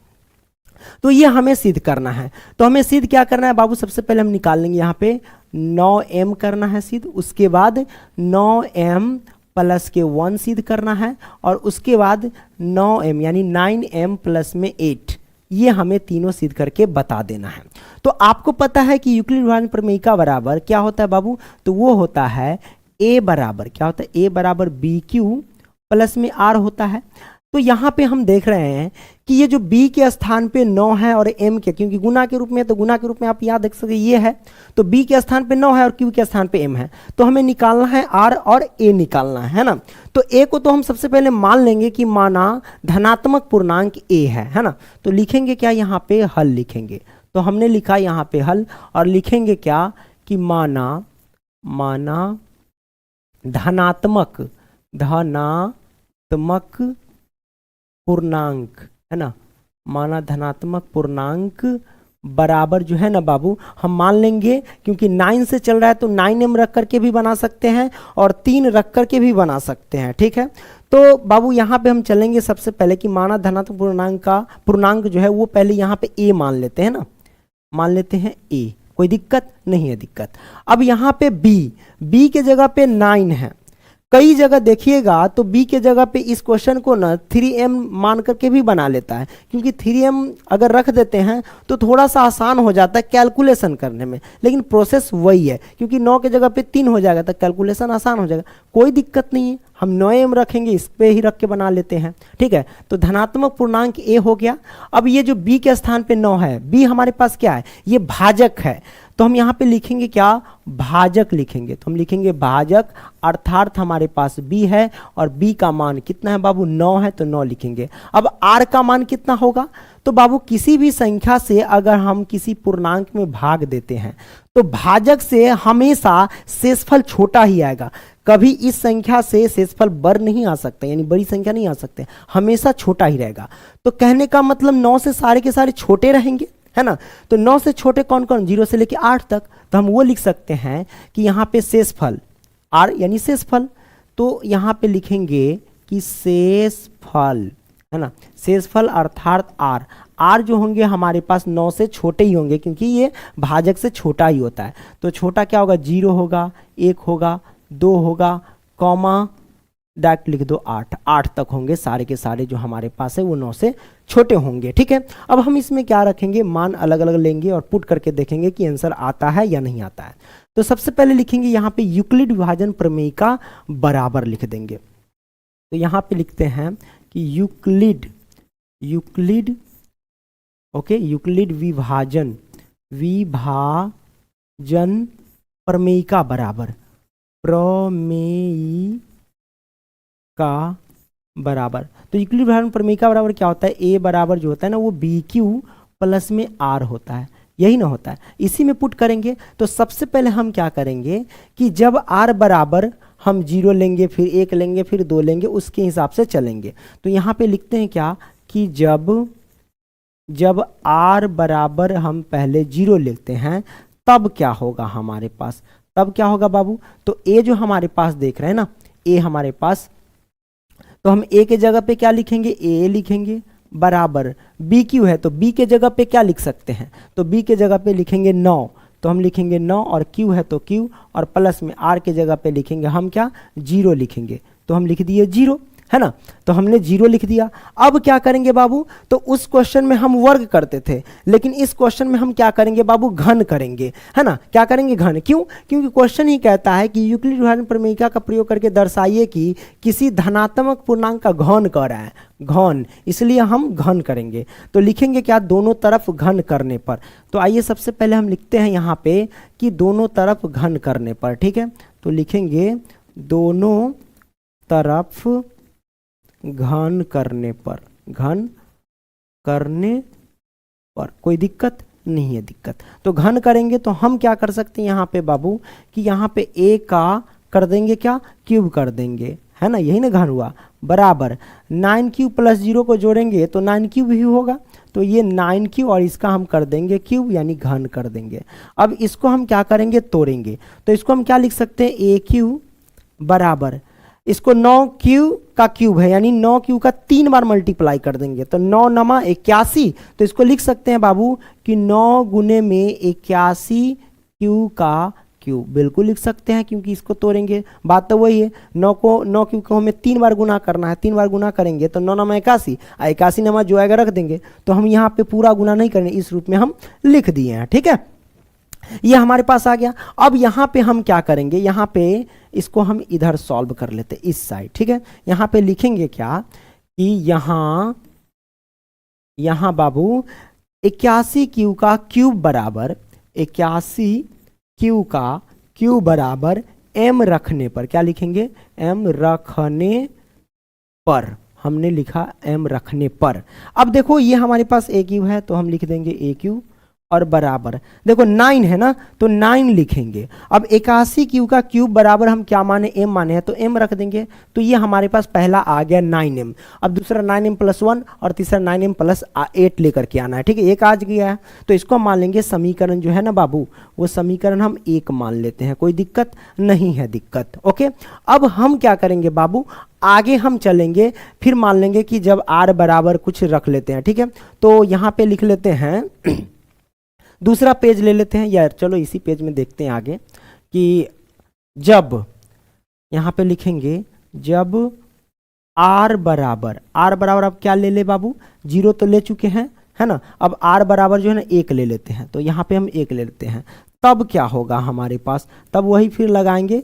तो ये हमें सिद्ध करना है। तो हमें सिद्ध क्या करना है बाबू, सबसे पहले हम निकाल लेंगे यहाँ पे 9m करना है सिद्ध, उसके बाद 9m प्लस के 1 सिद्ध करना है, और उसके बाद 9m यानी 9m प्लस में 8, ये हमें तीनों सिद्ध करके बता देना है। तो आपको पता है कि यूक्लिड विभाजन प्रमेयिका बराबर क्या होता है बाबू, तो वो होता है a बराबर क्या होता है, a बराबर BQ प्लस में R होता है। तो यहाँ पे हम देख रहे हैं कि ये जो b के स्थान पे 9 है और m के, क्योंकि गुना के रूप में है तो गुना के रूप में आप याद देख सकते ये है, तो b के स्थान पे 9 है और q के स्थान पे m है, तो हमें निकालना है r और a निकालना है ना। तो a को तो हम सबसे पहले मान लेंगे कि माना धनात्मक पूर्णांक a है ना। तो लिखेंगे क्या, यहाँ पे हल लिखेंगे। तो हमने लिखा यहाँ पे हल, और लिखेंगे क्या कि माना धनात्मक पूर्णांक है ना, माना धनात्मक पूर्णांक बराबर जो है ना बाबू, हम मान लेंगे क्योंकि 9 से चल रहा है तो 9m रख करके भी बना सकते हैं और 3 रख करके भी बना सकते हैं। ठीक है, तो बाबू यहाँ पे हम चलेंगे सबसे पहले कि माना धनात्मक पूर्णांक जो है वो पहले यहाँ पे a मान लेते हैं ना, मान लेते हैं a, कोई दिक्कत नहीं है दिक्कत। अब यहाँ पे b के जगह पे 9 है, कई जगह देखिएगा तो b के जगह पे इस क्वेश्चन को ना 3m मान करके भी बना लेता है, क्योंकि 3m अगर रख देते हैं तो थोड़ा सा आसान हो जाता है कैलकुलेशन करने में, लेकिन प्रोसेस वही है, क्योंकि 9 के जगह पे 3 हो जाएगा तो कैलकुलेशन आसान हो जाएगा, कोई दिक्कत नहीं है। हम 9m रखेंगे, इस पे ही रख के बना लेते हैं। ठीक है, तो धनात्मक पूर्णांक a हो गया। अब ये जो b के स्थान पे 9 है, b हमारे पास क्या है, ये भाजक है, तो हम यहाँ पे लिखेंगे क्या, भाजक लिखेंगे। तो हम लिखेंगे भाजक, अर्थात हमारे पास b है और b का मान कितना है बाबू, 9 है, तो 9 लिखेंगे। अब r का मान कितना होगा, तो बाबू किसी भी संख्या से अगर हम किसी पूर्णांक में भाग देते हैं तो भाजक से हमेशा शेषफल छोटा ही आएगा, कभी इस संख्या से शेषफल बड़ नहीं आ सकता, यानी बड़ी संख्या नहीं आ सकते, हमेशा छोटा ही रहेगा। तो कहने का मतलब 9 से सारे के सारे छोटे रहेंगे, है ना। तो 9 से छोटे कौन कौन, 0 से लेके 8 तक, तो हम वो लिख सकते हैं कि यहाँ पे शेषफल r यानी शेषफल, तो यहाँ पे लिखेंगे कि शेषफल, है ना, शेषफल अर्थात r जो होंगे हमारे पास 9 से छोटे ही होंगे, क्योंकि ये भाजक से छोटा ही होता है। तो छोटा क्या होगा, 0 होगा, 1 होगा, 2 होगा, कॉमा डायरेक्ट लिख दो 8 तक होंगे सारे के सारे जो हमारे पास है वो 9 से छोटे होंगे। ठीक है, अब हम इसमें क्या रखेंगे, मान अलग अलग लेंगे और पुट करके देखेंगे कि आंसर आता है या नहीं आता है। तो सबसे पहले लिखेंगे यहाँ पे यूक्लिड विभाजन प्रमेयिका बराबर लिख देंगे। तो यहाँ पे लिखते हैं कि यूक्लिड विभाजन प्रमेयिका बराबर तो यूक्लिड विभाजन प्रमेयिका बराबर क्या होता है, a बराबर जो होता है ना वो BQ प्लस में R होता है, यही ना होता है, इसी में पुट करेंगे। तो सबसे पहले हम क्या करेंगे कि जब R बराबर हम 0 लेंगे, फिर 1 लेंगे, फिर 2 लेंगे, उसके हिसाब से चलेंगे। तो यहाँ पे लिखते हैं क्या कि जब r बराबर हम पहले 0 लेते हैं तब क्या होगा हमारे पास, तब क्या होगा बाबू। तो a जो हमारे पास देख रहे हैं ना, a हमारे पास, तो हम a के जगह पे क्या लिखेंगे, a लिखेंगे, बराबर b क्यू है तो b के जगह पे क्या लिख सकते हैं, तो b के जगह पे लिखेंगे 9, तो हम लिखेंगे 9, और q है तो q, और प्लस में r के जगह पे लिखेंगे हम क्या, 0 लिखेंगे, तो हम लिख दिए 0, है ना। तो हमने 0 लिख दिया। अब क्या करेंगे बाबू, तो उस क्वेश्चन में हम वर्ग करते थे, लेकिन इस क्वेश्चन में हम क्या करेंगे बाबू, घन करेंगे, है ना। क्या करेंगे, घन। क्यों, क्योंकि क्वेश्चन ही कहता है कि यूक्लिड उदाहरण प्रमेयिका का प्रयोग करके दर्शाइए कि किसी धनात्मक पूर्णांक का घन कर रहा है, घन, इसलिए हम घन करेंगे। तो लिखेंगे क्या, दोनों तरफ घन करने पर। तो आइए सबसे पहले हम लिखते हैं यहाँ पे कि दोनों तरफ घन करने पर, ठीक है। तो लिखेंगे दोनों तरफ घन करने पर, घन करने पर कोई दिक्कत नहीं है, दिक्कत। तो घन करेंगे तो हम क्या कर सकते हैं यहाँ पे बाबू कि यहाँ पे a का कर देंगे क्या, क्यूब कर देंगे, है ना, यही ना घन हुआ, बराबर 9 क्यूब प्लस 0 को जोड़ेंगे तो 9 क्यूब ही होगा, तो ये 9 क्यूब और इसका हम कर देंगे क्यूब, यानी घन कर देंगे। अब इसको हम क्या करेंगे, तोड़ेंगे, तो इसको हम क्या लिख सकते हैं, a क्यूब बराबर, इसको 9 क्यूब का क्यूब है, यानी 9 क्यूब का 3 बार मल्टीप्लाई कर देंगे, तो 9 नमा 81, तो इसको लिख सकते हैं बाबू कि 9 गुने में 81 क्यूब का क्यूब, बिल्कुल लिख सकते हैं, क्योंकि इसको तोड़ेंगे, बात तो वही है। 9 क्यूब को हमें 3 बार गुना करना है, 3 बार गुना करेंगे तो 9 नमा 81, 81 नमा जो आएगा रख देंगे, तो हम यहाँ पे पूरा गुना नहीं करेंगे, इस रूप में हम लिख दिए हैं, ठीक है। ये हमारे पास आ गया। अब यहाँ पे हम क्या करेंगे, यहाँ पे इसको हम इधर सॉल्व कर लेते हैं, इस साइड, ठीक है। यहाँ पे लिखेंगे क्या कि यहाँ बाबू 81 क्यू का क्यूब बराबर, 81 क्यू का क्यूब बराबर m रखने पर, क्या लिखेंगे, m रखने पर, हमने लिखा m रखने पर। अब देखो ये हमारे पास a क्यूब है तो हम लिख देंगे a क्यूब, और बराबर देखो 9 है ना, तो 9 लिखेंगे। अब 81 क्यूब का क्यूब बराबर हम क्या माने, m माने हैं, तो m रख देंगे, तो ये हमारे पास पहला आ गया 9m। अब दूसरा 9m प्लस 1 और तीसरा 9m प्लस 8 लेकर के आना है, ठीक है। एक आज गया है तो इसको हम मान लेंगे समीकरण जो है ना बाबू, वो समीकरण हम 1 मान लेते हैं, कोई दिक्कत नहीं है, दिक्कत, ओके। अब हम क्या करेंगे बाबू, आगे हम चलेंगे, फिर मान लेंगे कि जब r बराबर कुछ रख लेते हैं, ठीक है। तो यहाँ पे लिख लेते हैं दूसरा पेज ले लेते हैं यार, चलो इसी पेज में देखते हैं आगे कि जब, यहाँ पे लिखेंगे जब r बराबर अब क्या ले ले बाबू, 0 तो ले चुके हैं, है ना। अब r बराबर जो है ना 1 ले लेते हैं, तो यहाँ पे हम 1 ले लेते हैं, तब क्या होगा हमारे पास, तब वही फिर लगाएंगे,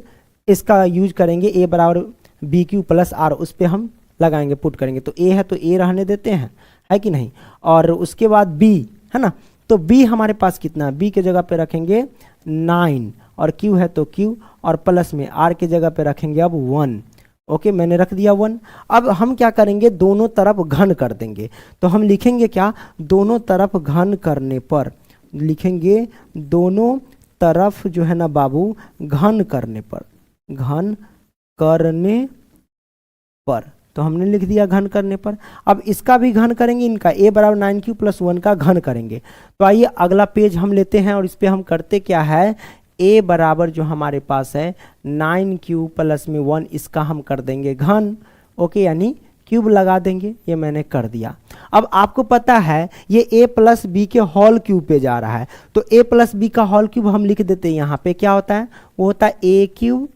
इसका यूज करेंगे a बराबर b क्यू प्लस r, उस पर हम लगाएंगे, पुट करेंगे, तो a है तो a रहने देते हैं, है कि नहीं। और उसके बाद b, है ना, तो b हमारे पास कितना, b के जगह पे रखेंगे 9, और q है तो q, और प्लस में r के जगह पे रखेंगे अब 1, ओके, मैंने रख दिया 1। अब हम क्या करेंगे, दोनों तरफ घन कर देंगे, तो हम लिखेंगे क्या, दोनों तरफ घन करने पर, लिखेंगे दोनों तरफ जो है ना बाबू घन करने पर, घन करने पर, तो हमने लिख दिया घन करने पर। अब इसका भी घन करेंगे, इनका a बराबर 9 क्यू प्लस 1 का घन करेंगे। तो आइए अगला पेज हम लेते हैं, और इस पे हम करते क्या है, a बराबर जो हमारे पास है 9 क्यू प्लस में 1, इसका हम कर देंगे घन, ओके, यानी क्यूब लगा देंगे, ये मैंने कर दिया। अब आपको पता है ये a प्लस बी के होल क्यूब पे जा रहा है, तो a प्लस बी का होल क्यूब हम लिख देते हैं, यहाँ पे क्या होता है, वो होता है a क्यूब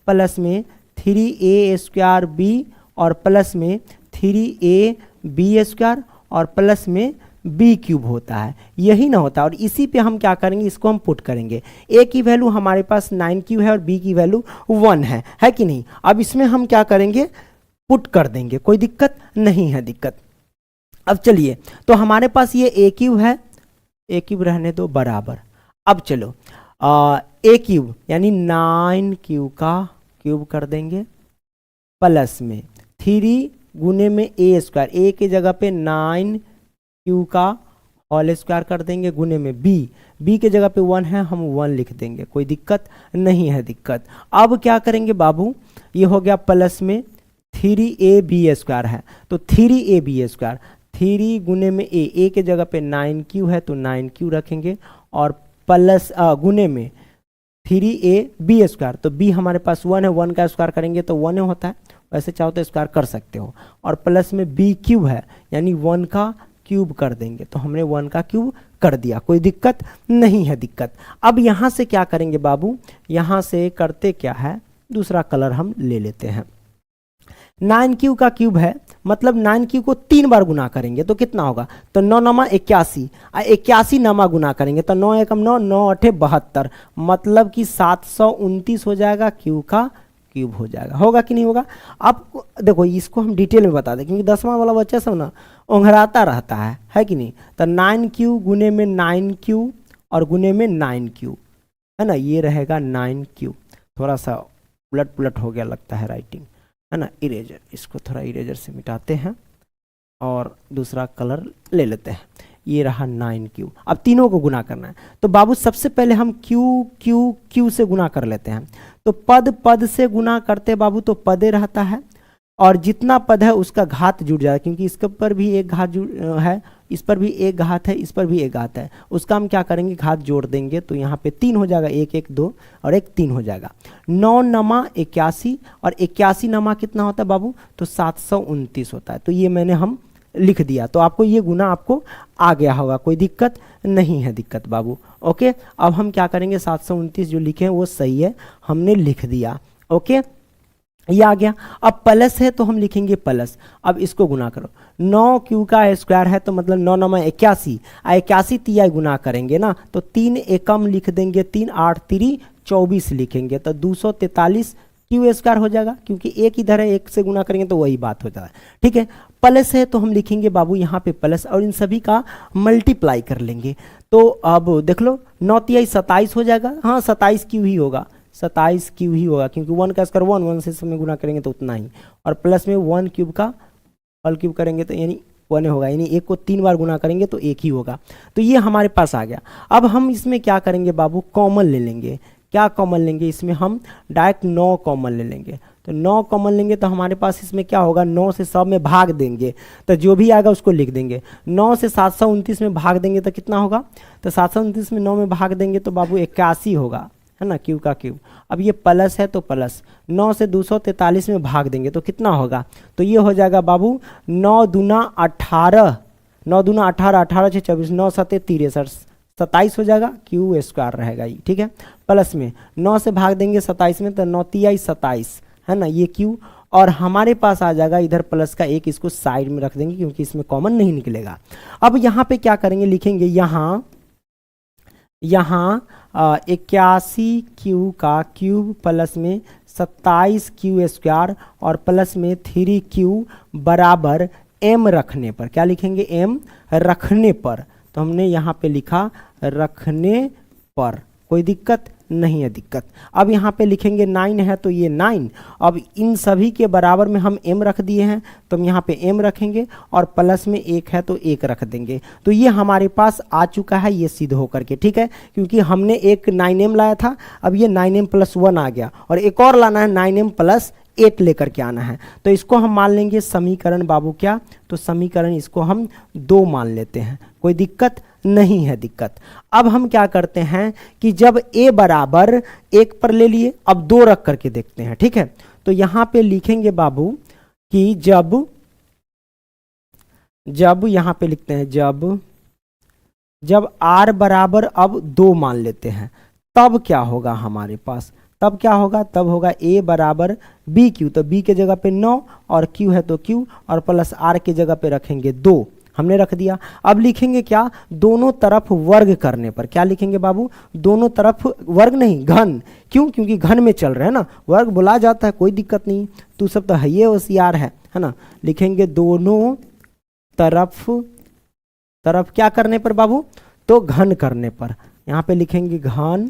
प्लस में 3a स्क्वायर b, और प्लस में 3a b स्क्वायर, और प्लस में b क्यूब होता है, यही ना होता है। और इसी पे हम क्या करेंगे, इसको हम पुट करेंगे, a की वैल्यू हमारे पास 9 क्यूब है और b की वैल्यू 1 है कि नहीं। अब इसमें हम क्या करेंगे, पुट कर देंगे, कोई दिक्कत नहीं है, दिक्कत। अब चलिए, तो हमारे पास ये a क्यूब है, a क्यूब रहने दो बराबर। अब चलो a क्यूब यानी 9 क्यूब का क्यूब कर देंगे, प्लस में 3 गुने में a स्क्वायर, a की जगह पे 9 क्यू का होल स्क्वायर कर देंगे, गुने में b के जगह पे 1 है, हम 1 लिख देंगे, कोई दिक्कत नहीं है, दिक्कत। अब क्या करेंगे बाबू, ये हो गया प्लस में 3ab² है, तो 3ab², 3 गुने में ए के जगह पे 9q है तो 9q रखेंगे, और प्लस गुने में 3ab², तो b हमारे पास 1 है, 1 का स्क्वायर करेंगे तो 1 होता है, वैसे चाहो तो स्क्वायर कर सकते हो, और प्लस में b³ है यानी 1 का क्यूब कर देंगे, तो हमने 1 का क्यूब कर दिया, कोई दिक्कत नहीं है दिक्कत। अब यहाँ से क्या करेंगे बाबू, यहाँ से करते क्या है, दूसरा कलर हम ले लेते हैं। 9q का क्यूब है, मतलब 9q को 3 बार गुना करेंगे तो कितना होगा, तो 9 नमा 81, 81 नमा गुना करेंगे तो 9 एकम 9, 9 अठे 72, मतलब कि 729 हो जाएगा, क्यू का क्यूब हो जाएगा। होगा कि नहीं होगा। अब देखो इसको हम डिटेल में बता दें, क्योंकि 10वां वाला बच्चा सब ना ओंघराता रहता है कि नहीं। तो 9q गुने में 9q और गुने में 9q है ना, ये रहेगा 9q। थोड़ा सा उलट पुलट हो गया लगता है राइटिंग, है ना। इरेजर, इसको थोड़ा इरेजर से मिटाते हैं और दूसरा कलर ले लेते हैं। ये रहा 9q। अब तीनों को गुना करना है, तो बाबू सबसे पहले हम q से गुना कर लेते हैं। तो पद से गुना करते बाबू तो पदे रहता है, और जितना पद है उसका घात जुड़ जाएगा, क्योंकि इसके पर भी एक घात है, इस पर भी एक घात है, इस पर भी एक घात है, उसका हम क्या करेंगे, घात जोड़ देंगे, तो यहाँ पे 3 हो जाएगा, 1 1 2 और 1 3 हो जाएगा। 9 नमा 81 और 81 नमा कितना होता है बाबू, तो 729 होता है। तो ये मैंने हम लिख दिया, तो आपको ये गुना आपको आ गया होगा, कोई दिक्कत नहीं है दिक्कत बाबू। ओके, अब हम क्या करेंगे, 729 जो लिखे हैं वो सही है, हमने लिख दिया। ओके, ये आ गया। अब प्लस है तो हम लिखेंगे प्लस। अब इसको गुना करो, 9q का स्क्वायर है तो मतलब 9 नमा 81, 81 तिया गुना करेंगे ना, तो 3 एकम लिख देंगे, 3 8 3 24 लिखेंगे, तो 243 क्यू स्क्वायर हो जाएगा, क्योंकि एक इधर है, एक से गुना करेंगे तो वही बात हो जाएगा। ठीक है, प्लस है तो हम लिखेंगे बाबू यहाँ पे प्लस, और इन सभी का मल्टीप्लाई कर लेंगे। तो अब देख लो, 9 तिया 27 हो जाएगा, हाँ 27 क्यू ही होगा, 27 क्यू ही होगा, क्योंकि 1 का स्क्वायर 1 से समय गुना करेंगे तो उतना ही, और प्लस में 1 क्यूब का होल क्यूब करेंगे तो यानी 1 होगा, यानी 1 को 3 बार गुना करेंगे तो 1 ही होगा। तो ये हमारे पास आ गया। अब हम इसमें क्या करेंगे बाबू, कॉमन ले लेंगे। क्या कॉमन लेंगे, इसमें हम डायरेक्ट 9 कॉमन ले लेंगे। तो 9 कॉमन लेंगे तो हमारे पास इसमें क्या होगा, 9 से सब में भाग देंगे, तो जो भी आएगा उसको लिख देंगे। 9 से 729 में भाग देंगे तो कितना होगा, तो 729 में 9 में भाग देंगे तो बाबू 81 होगा, है ना, क्यू का क्यूब। अब ये प्लस है तो प्लस, 9 से 243 में भाग देंगे तो कितना होगा, तो ये हो जाएगा बाबू 9 दूना 18, 9 दूना 18, 18 से 24, 9 7 63, 27 हो जाएगा, क्यू स्क्वायर रहेगा ये। ठीक है, प्लस में 9 से भाग देंगे 27 में तो 9 तिया 27, है ना, ये क्यू। और हमारे पास आ जाएगा इधर प्लस का 1, इसको साइड में रख देंगे क्योंकि इसमें कॉमन नहीं निकलेगा। अब यहाँ पे क्या करेंगे, लिखेंगे यहाँ 81 क्यू का क्यूब प्लस में 27 क्यू स्क्वायर और प्लस में 3q बराबर m रखने पर। क्या लिखेंगे, m रखने पर। तो हमने यहाँ पे लिखा रखने पर, कोई दिक्कत नहीं है दिक्कत। अब यहाँ पे लिखेंगे 9 है तो ये 9, अब इन सभी के बराबर में हम m रख दिए हैं तो हम यहाँ पे m रखेंगे, और प्लस में 1 है तो 1 रख देंगे। तो ये हमारे पास आ चुका है, ये सिद्ध होकर के। ठीक है, क्योंकि हमने एक 9m लाया था, अब ये 9m + 1 आ गया, और एक और लाना है 9m + 8 लेकर के आना है। तो इसको हम मान लेंगे समीकरण बाबू, क्या, तो समीकरण इसको हम 2 मान लेते हैं, कोई दिक्कत नहीं है दिक्कत। अब हम क्या करते हैं कि जब a बराबर 1 पर ले लिए, अब 2 रख करके देखते हैं। ठीक है, तो यहाँ पे लिखेंगे बाबू कि जब यहाँ पे लिखते हैं जब r बराबर अब 2 मान लेते हैं, तब क्या होगा हमारे पास, तब क्या होगा, तब होगा a बराबर bq, तो b के जगह पे 9 और q है तो q, और प्लस r के जगह पे रखेंगे 2, हमने रख दिया। अब लिखेंगे क्या, दोनों तरफ वर्ग करने पर। क्या लिखेंगे बाबू, दोनों तरफ वर्ग नहीं, घन। क्यों, क्योंकि घन में चल रहे हैं ना, वर्ग बोला जाता है, कोई दिक्कत नहीं, तू सब तो है ये होशियार है ना। लिखेंगे दोनों तरफ क्या करने पर बाबू, तो घन करने पर। यहाँ पे लिखेंगे घन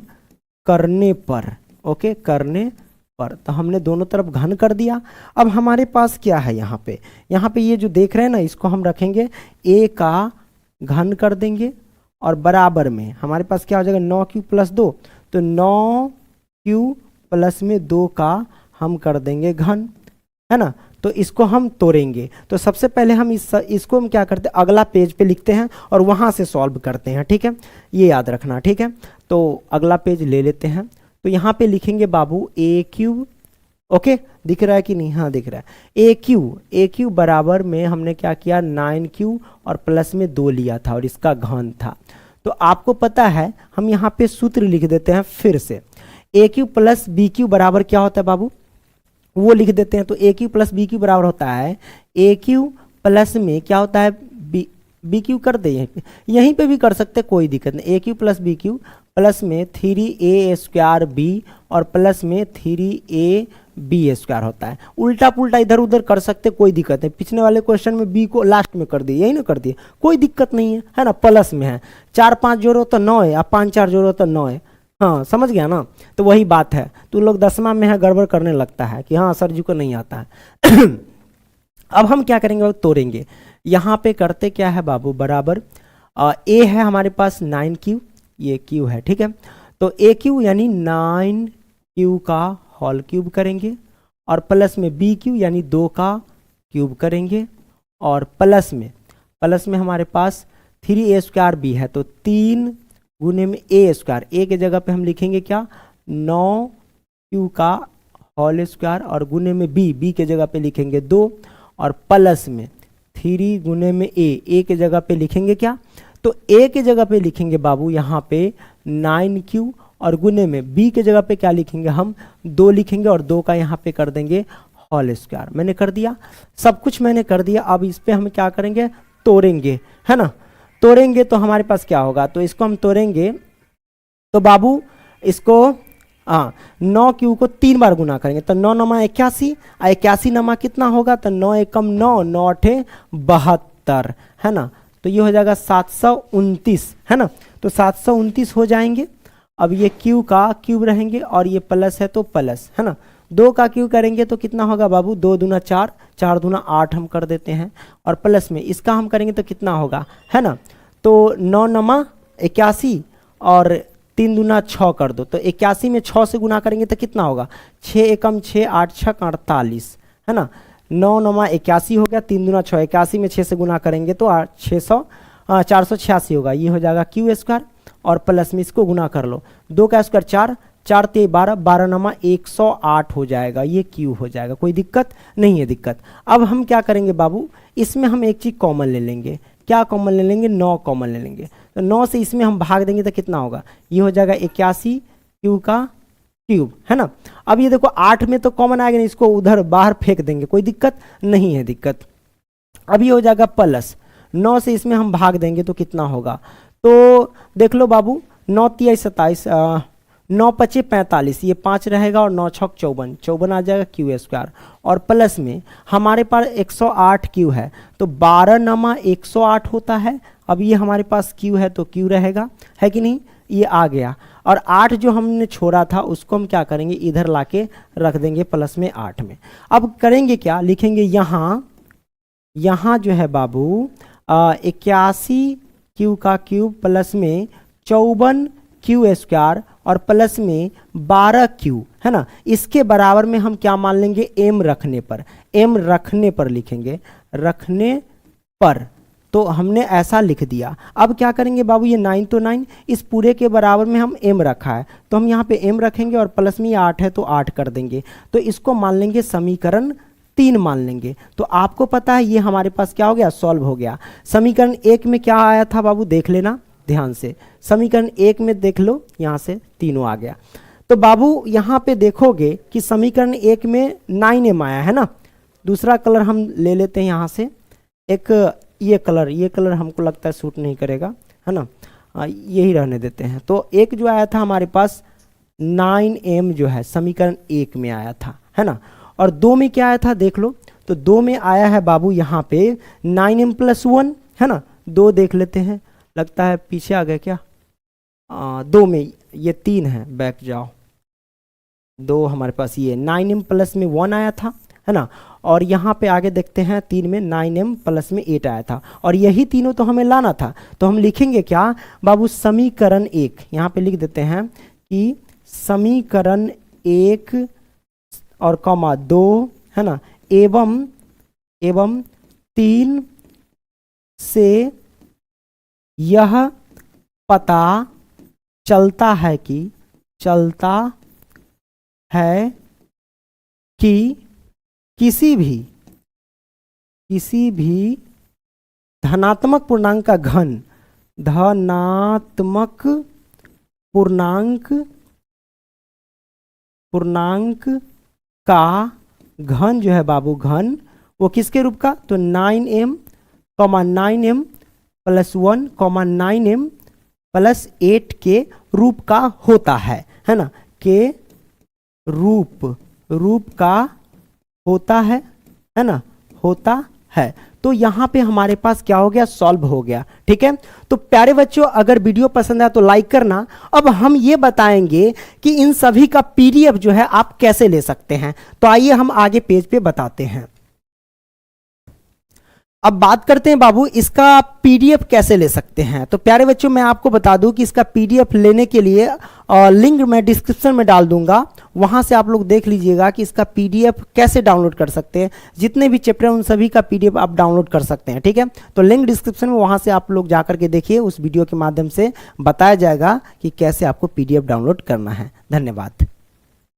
करने पर, ओके, करने पर। तो हमने दोनों तरफ घन कर दिया। अब हमारे पास क्या है, यहाँ पे ये जो देख रहे हैं ना, इसको हम रखेंगे a का घन कर देंगे, और बराबर में हमारे पास क्या हो जाएगा, 9q + 2, तो 9q + में 2 का हम कर देंगे घन, है ना। तो इसको हम तोड़ेंगे। तो सबसे पहले हम इसको हम क्या करते हैं, अगला पेज पे लिखते हैं और वहाँ से सॉल्व करते हैं, ठीक है, ये याद रखना, ठीक है। तो अगला पेज ले लेते हैं। तो यहाँ पे लिखेंगे बाबू ए क्यूब, ओके, दिख रहा है कि नहीं, हाँ दिख रहा है। ए क्यू बराबर में हमने क्या किया 9q और प्लस में 2 लिया था और इसका घन था। तो आपको पता है हम यहाँ पे सूत्र लिख देते हैं फिर से, ए क्यू प्लस बी क्यू बराबर क्या होता है बाबू, वो लिख देते हैं। तो ए क्यू प्लस बी क्यू बराबर होता है ए क्यू प्लस में क्या होता है बी क्यू कर दे, यहीं पे भी कर सकते कोई दिक्कत नहीं। A Q plus B Q plus में 3a² बी और प्लस में 3ab² होता है। उल्टा पुल्टा इधर उधर कर सकते कोई दिक्कत नहीं। पिछले वाले क्वेश्चन में बी को लास्ट में कर दिए, यही ना कर दिए, कोई दिक्कत नहीं है ना। प्लस में है 4 5 जोड़ो तो 9 है, अब 5 4 जोड़ो तो 9 है, हाँ समझ गया ना। तो वही बात है, तो लोग 10वां में है गड़बड़ करने लगता है कि हाँ सर जी को नहीं आता है। अब हम क्या करेंगे, तोड़ेंगे। यहाँ पे करते क्या है बाबू, बराबर ए है हमारे पास 9q, ये q है, ठीक है। तो ए क्यू यानी 9q का होल क्यूब करेंगे और प्लस में बी क्यू यानी 2 का क्यूब करेंगे और प्लस में हमारे पास 3a² बी है, तो 3 गुने में a², ए के जगह पे हम लिखेंगे क्या 9q का होल स्क्वायर और गुने में बी के जगह पे लिखेंगे 2 और प्लस में 3 गुने में ए के जगह पे लिखेंगे क्या, तो ए के जगह पे लिखेंगे बाबू यहाँ पे 9q और गुने में बी के जगह पे क्या लिखेंगे हम 2 लिखेंगे और 2 का यहाँ पे कर देंगे होल स्क्वायर। मैंने कर दिया, सब कुछ मैंने कर दिया। अब इस पे हम क्या करेंगे, तोड़ेंगे, है ना। तोड़ेंगे तो हमारे पास क्या होगा, तो इसको हम तोड़ेंगे तो बाबू इसको 9q को 3 बार गुना करेंगे तो 9 नमा 81, 81 नमा कितना होगा, तो 9 एकम 9, 9 8 72, है ना। तो ये हो जाएगा 729, है ना। तो 729 हो जाएंगे। अब ये q का क्यूब रहेंगे और ये प्लस है तो प्लस, है ना। 2 का क्यूब करेंगे तो कितना होगा बाबू, 2 दूना 4, 4 दूना 8 हम कर देते हैं और प्लस में इसका हम करेंगे तो कितना होगा, है ना। तो 9 नमा 81 और 3 दूना 6 कर दो, तो 81 में 6 से गुना करेंगे तो कितना होगा, 6 एकम 6, 8 6 48, है ना। 9 नमा 81 हो गया, 3 दूना 6, 81 में 6 से गुना करेंगे तो 486 होगा। ये हो जाएगा q² और प्लस में इसको गुना कर लो, 2 का स्क्वायर 4, 4 ते 12, 12 नमा 108 हो जाएगा, ये q हो जाएगा, कोई दिक्कत नहीं है दिक्कत। अब हम क्या करेंगे बाबू, इसमें हम एक चीज़ कॉमन ले लेंगे, क्या कॉमन ले लेंगे, 9 कॉमन ले लेंगे। तो 9 से इसमें हम भाग देंगे तो कितना होगा, ये हो जाएगा 81 q का क्यूब, है ना। अब ये देखो 8 में तो कॉमन आएगा नहीं, इसको उधर बाहर फेंक देंगे, कोई दिक्कत नहीं है दिक्कत। अब ये हो जाएगा प्लस 9 से इसमें हम भाग देंगे तो कितना होगा, तो देख लो बाबू 9 तिया 27, 9 पचे 45, ये 5 रहेगा और 9 छक 54, 54 आ जाएगा q² और प्लस में हमारे पास 108 q है, तो 12 नमा 108 होता है। अब ये हमारे पास q है तो q रहेगा, है कि नहीं, ये आ गया। और 8 जो हमने छोड़ा था उसको हम क्या करेंगे, इधर लाके रख देंगे प्लस में 8 में। अब करेंगे क्या, लिखेंगे यहाँ जो है बाबू 81 q का क्यूब प्लस में 54 q² और प्लस में 12 q, है ना। इसके बराबर में हम क्या मान लेंगे, m रखने पर लिखेंगे, रखने पर। तो हमने ऐसा लिख दिया। अब क्या करेंगे बाबू, ये 9 तो 9, इस पूरे के बराबर में हम m रखा है तो हम यहाँ पे m रखेंगे और प्लस में ये 8 है तो 8 कर देंगे, तो इसको मान लेंगे समीकरण 3 मान लेंगे। तो आपको पता है ये हमारे पास क्या हो गया, सॉल्व हो गया। समीकरण 1 में क्या आया था बाबू, देख लेना ध्यान से, समीकरण 1 में देख लो, यहाँ से तीनों आ गया। तो बाबू यहाँ पे देखोगे कि समीकरण 1 में 9m आया है ना। दूसरा कलर हम ले लेते हैं यहाँ से, एक ये कलर हमको लगता है सूट नहीं करेगा, है ना, यही रहने देते हैं। तो एक जो आया था हमारे पास 9m जो है समीकरण 1 में आया था, है ना। और 2 में क्या आया था देख लो, तो 2 में आया है बाबू यहाँ पे 9m + 1, है ना। 2 देख लेते हैं, लगता है पीछे आ गया क्या, 2 में ये 3 है, बैक जाओ, 2 हमारे पास ये 9m + में 1 आया था, है ना। और यहाँ पे आगे देखते हैं 3 में 9m + में 8 आया था और यही तीनों तो हमें लाना था। तो हम लिखेंगे क्या बाबू, समीकरण 1, यहाँ पे लिख देते हैं कि समीकरण 1 और कॉमा 2, है ना, एवं 3 से यह पता चलता है कि किसी भी धनात्मक पूर्णांक का घन, धनात्मक पूर्णांक का घन जो है बाबू, घन वो किसके रूप का, तो 9m, 9m + 1, 9m + 8 के रूप का होता है ना, के रूप का होता है ना, होता है। तो यहां पे हमारे पास क्या हो गया, सॉल्व हो गया। ठीक है, तो प्यारे बच्चों अगर वीडियो पसंद आया तो लाइक करना। अब हम ये बताएंगे कि इन सभी का पीडीएफ जो है आप कैसे ले सकते हैं। तो आइए हम आगे पेज पे बताते हैं। अब बात करते हैं बाबू इसका पीडीएफ कैसे ले सकते हैं। तो प्यारे बच्चों मैं आपको बता दूं कि इसका पीडीएफ लेने के लिए लिंक मैं डिस्क्रिप्शन में डाल दूंगा, वहां से आप लोग देख लीजिएगा कि इसका पीडीएफ कैसे डाउनलोड कर सकते हैं। जितने भी चैप्टर हैं उन सभी का पीडीएफ आप डाउनलोड कर सकते हैं। ठीक है, तो लिंक डिस्क्रिप्शन में, वहां से आप लोग जाकर के देखिए, उस वीडियो के माध्यम से बताया जाएगा कि कैसे आपको पीडीएफ डाउनलोड करना है। धन्यवाद।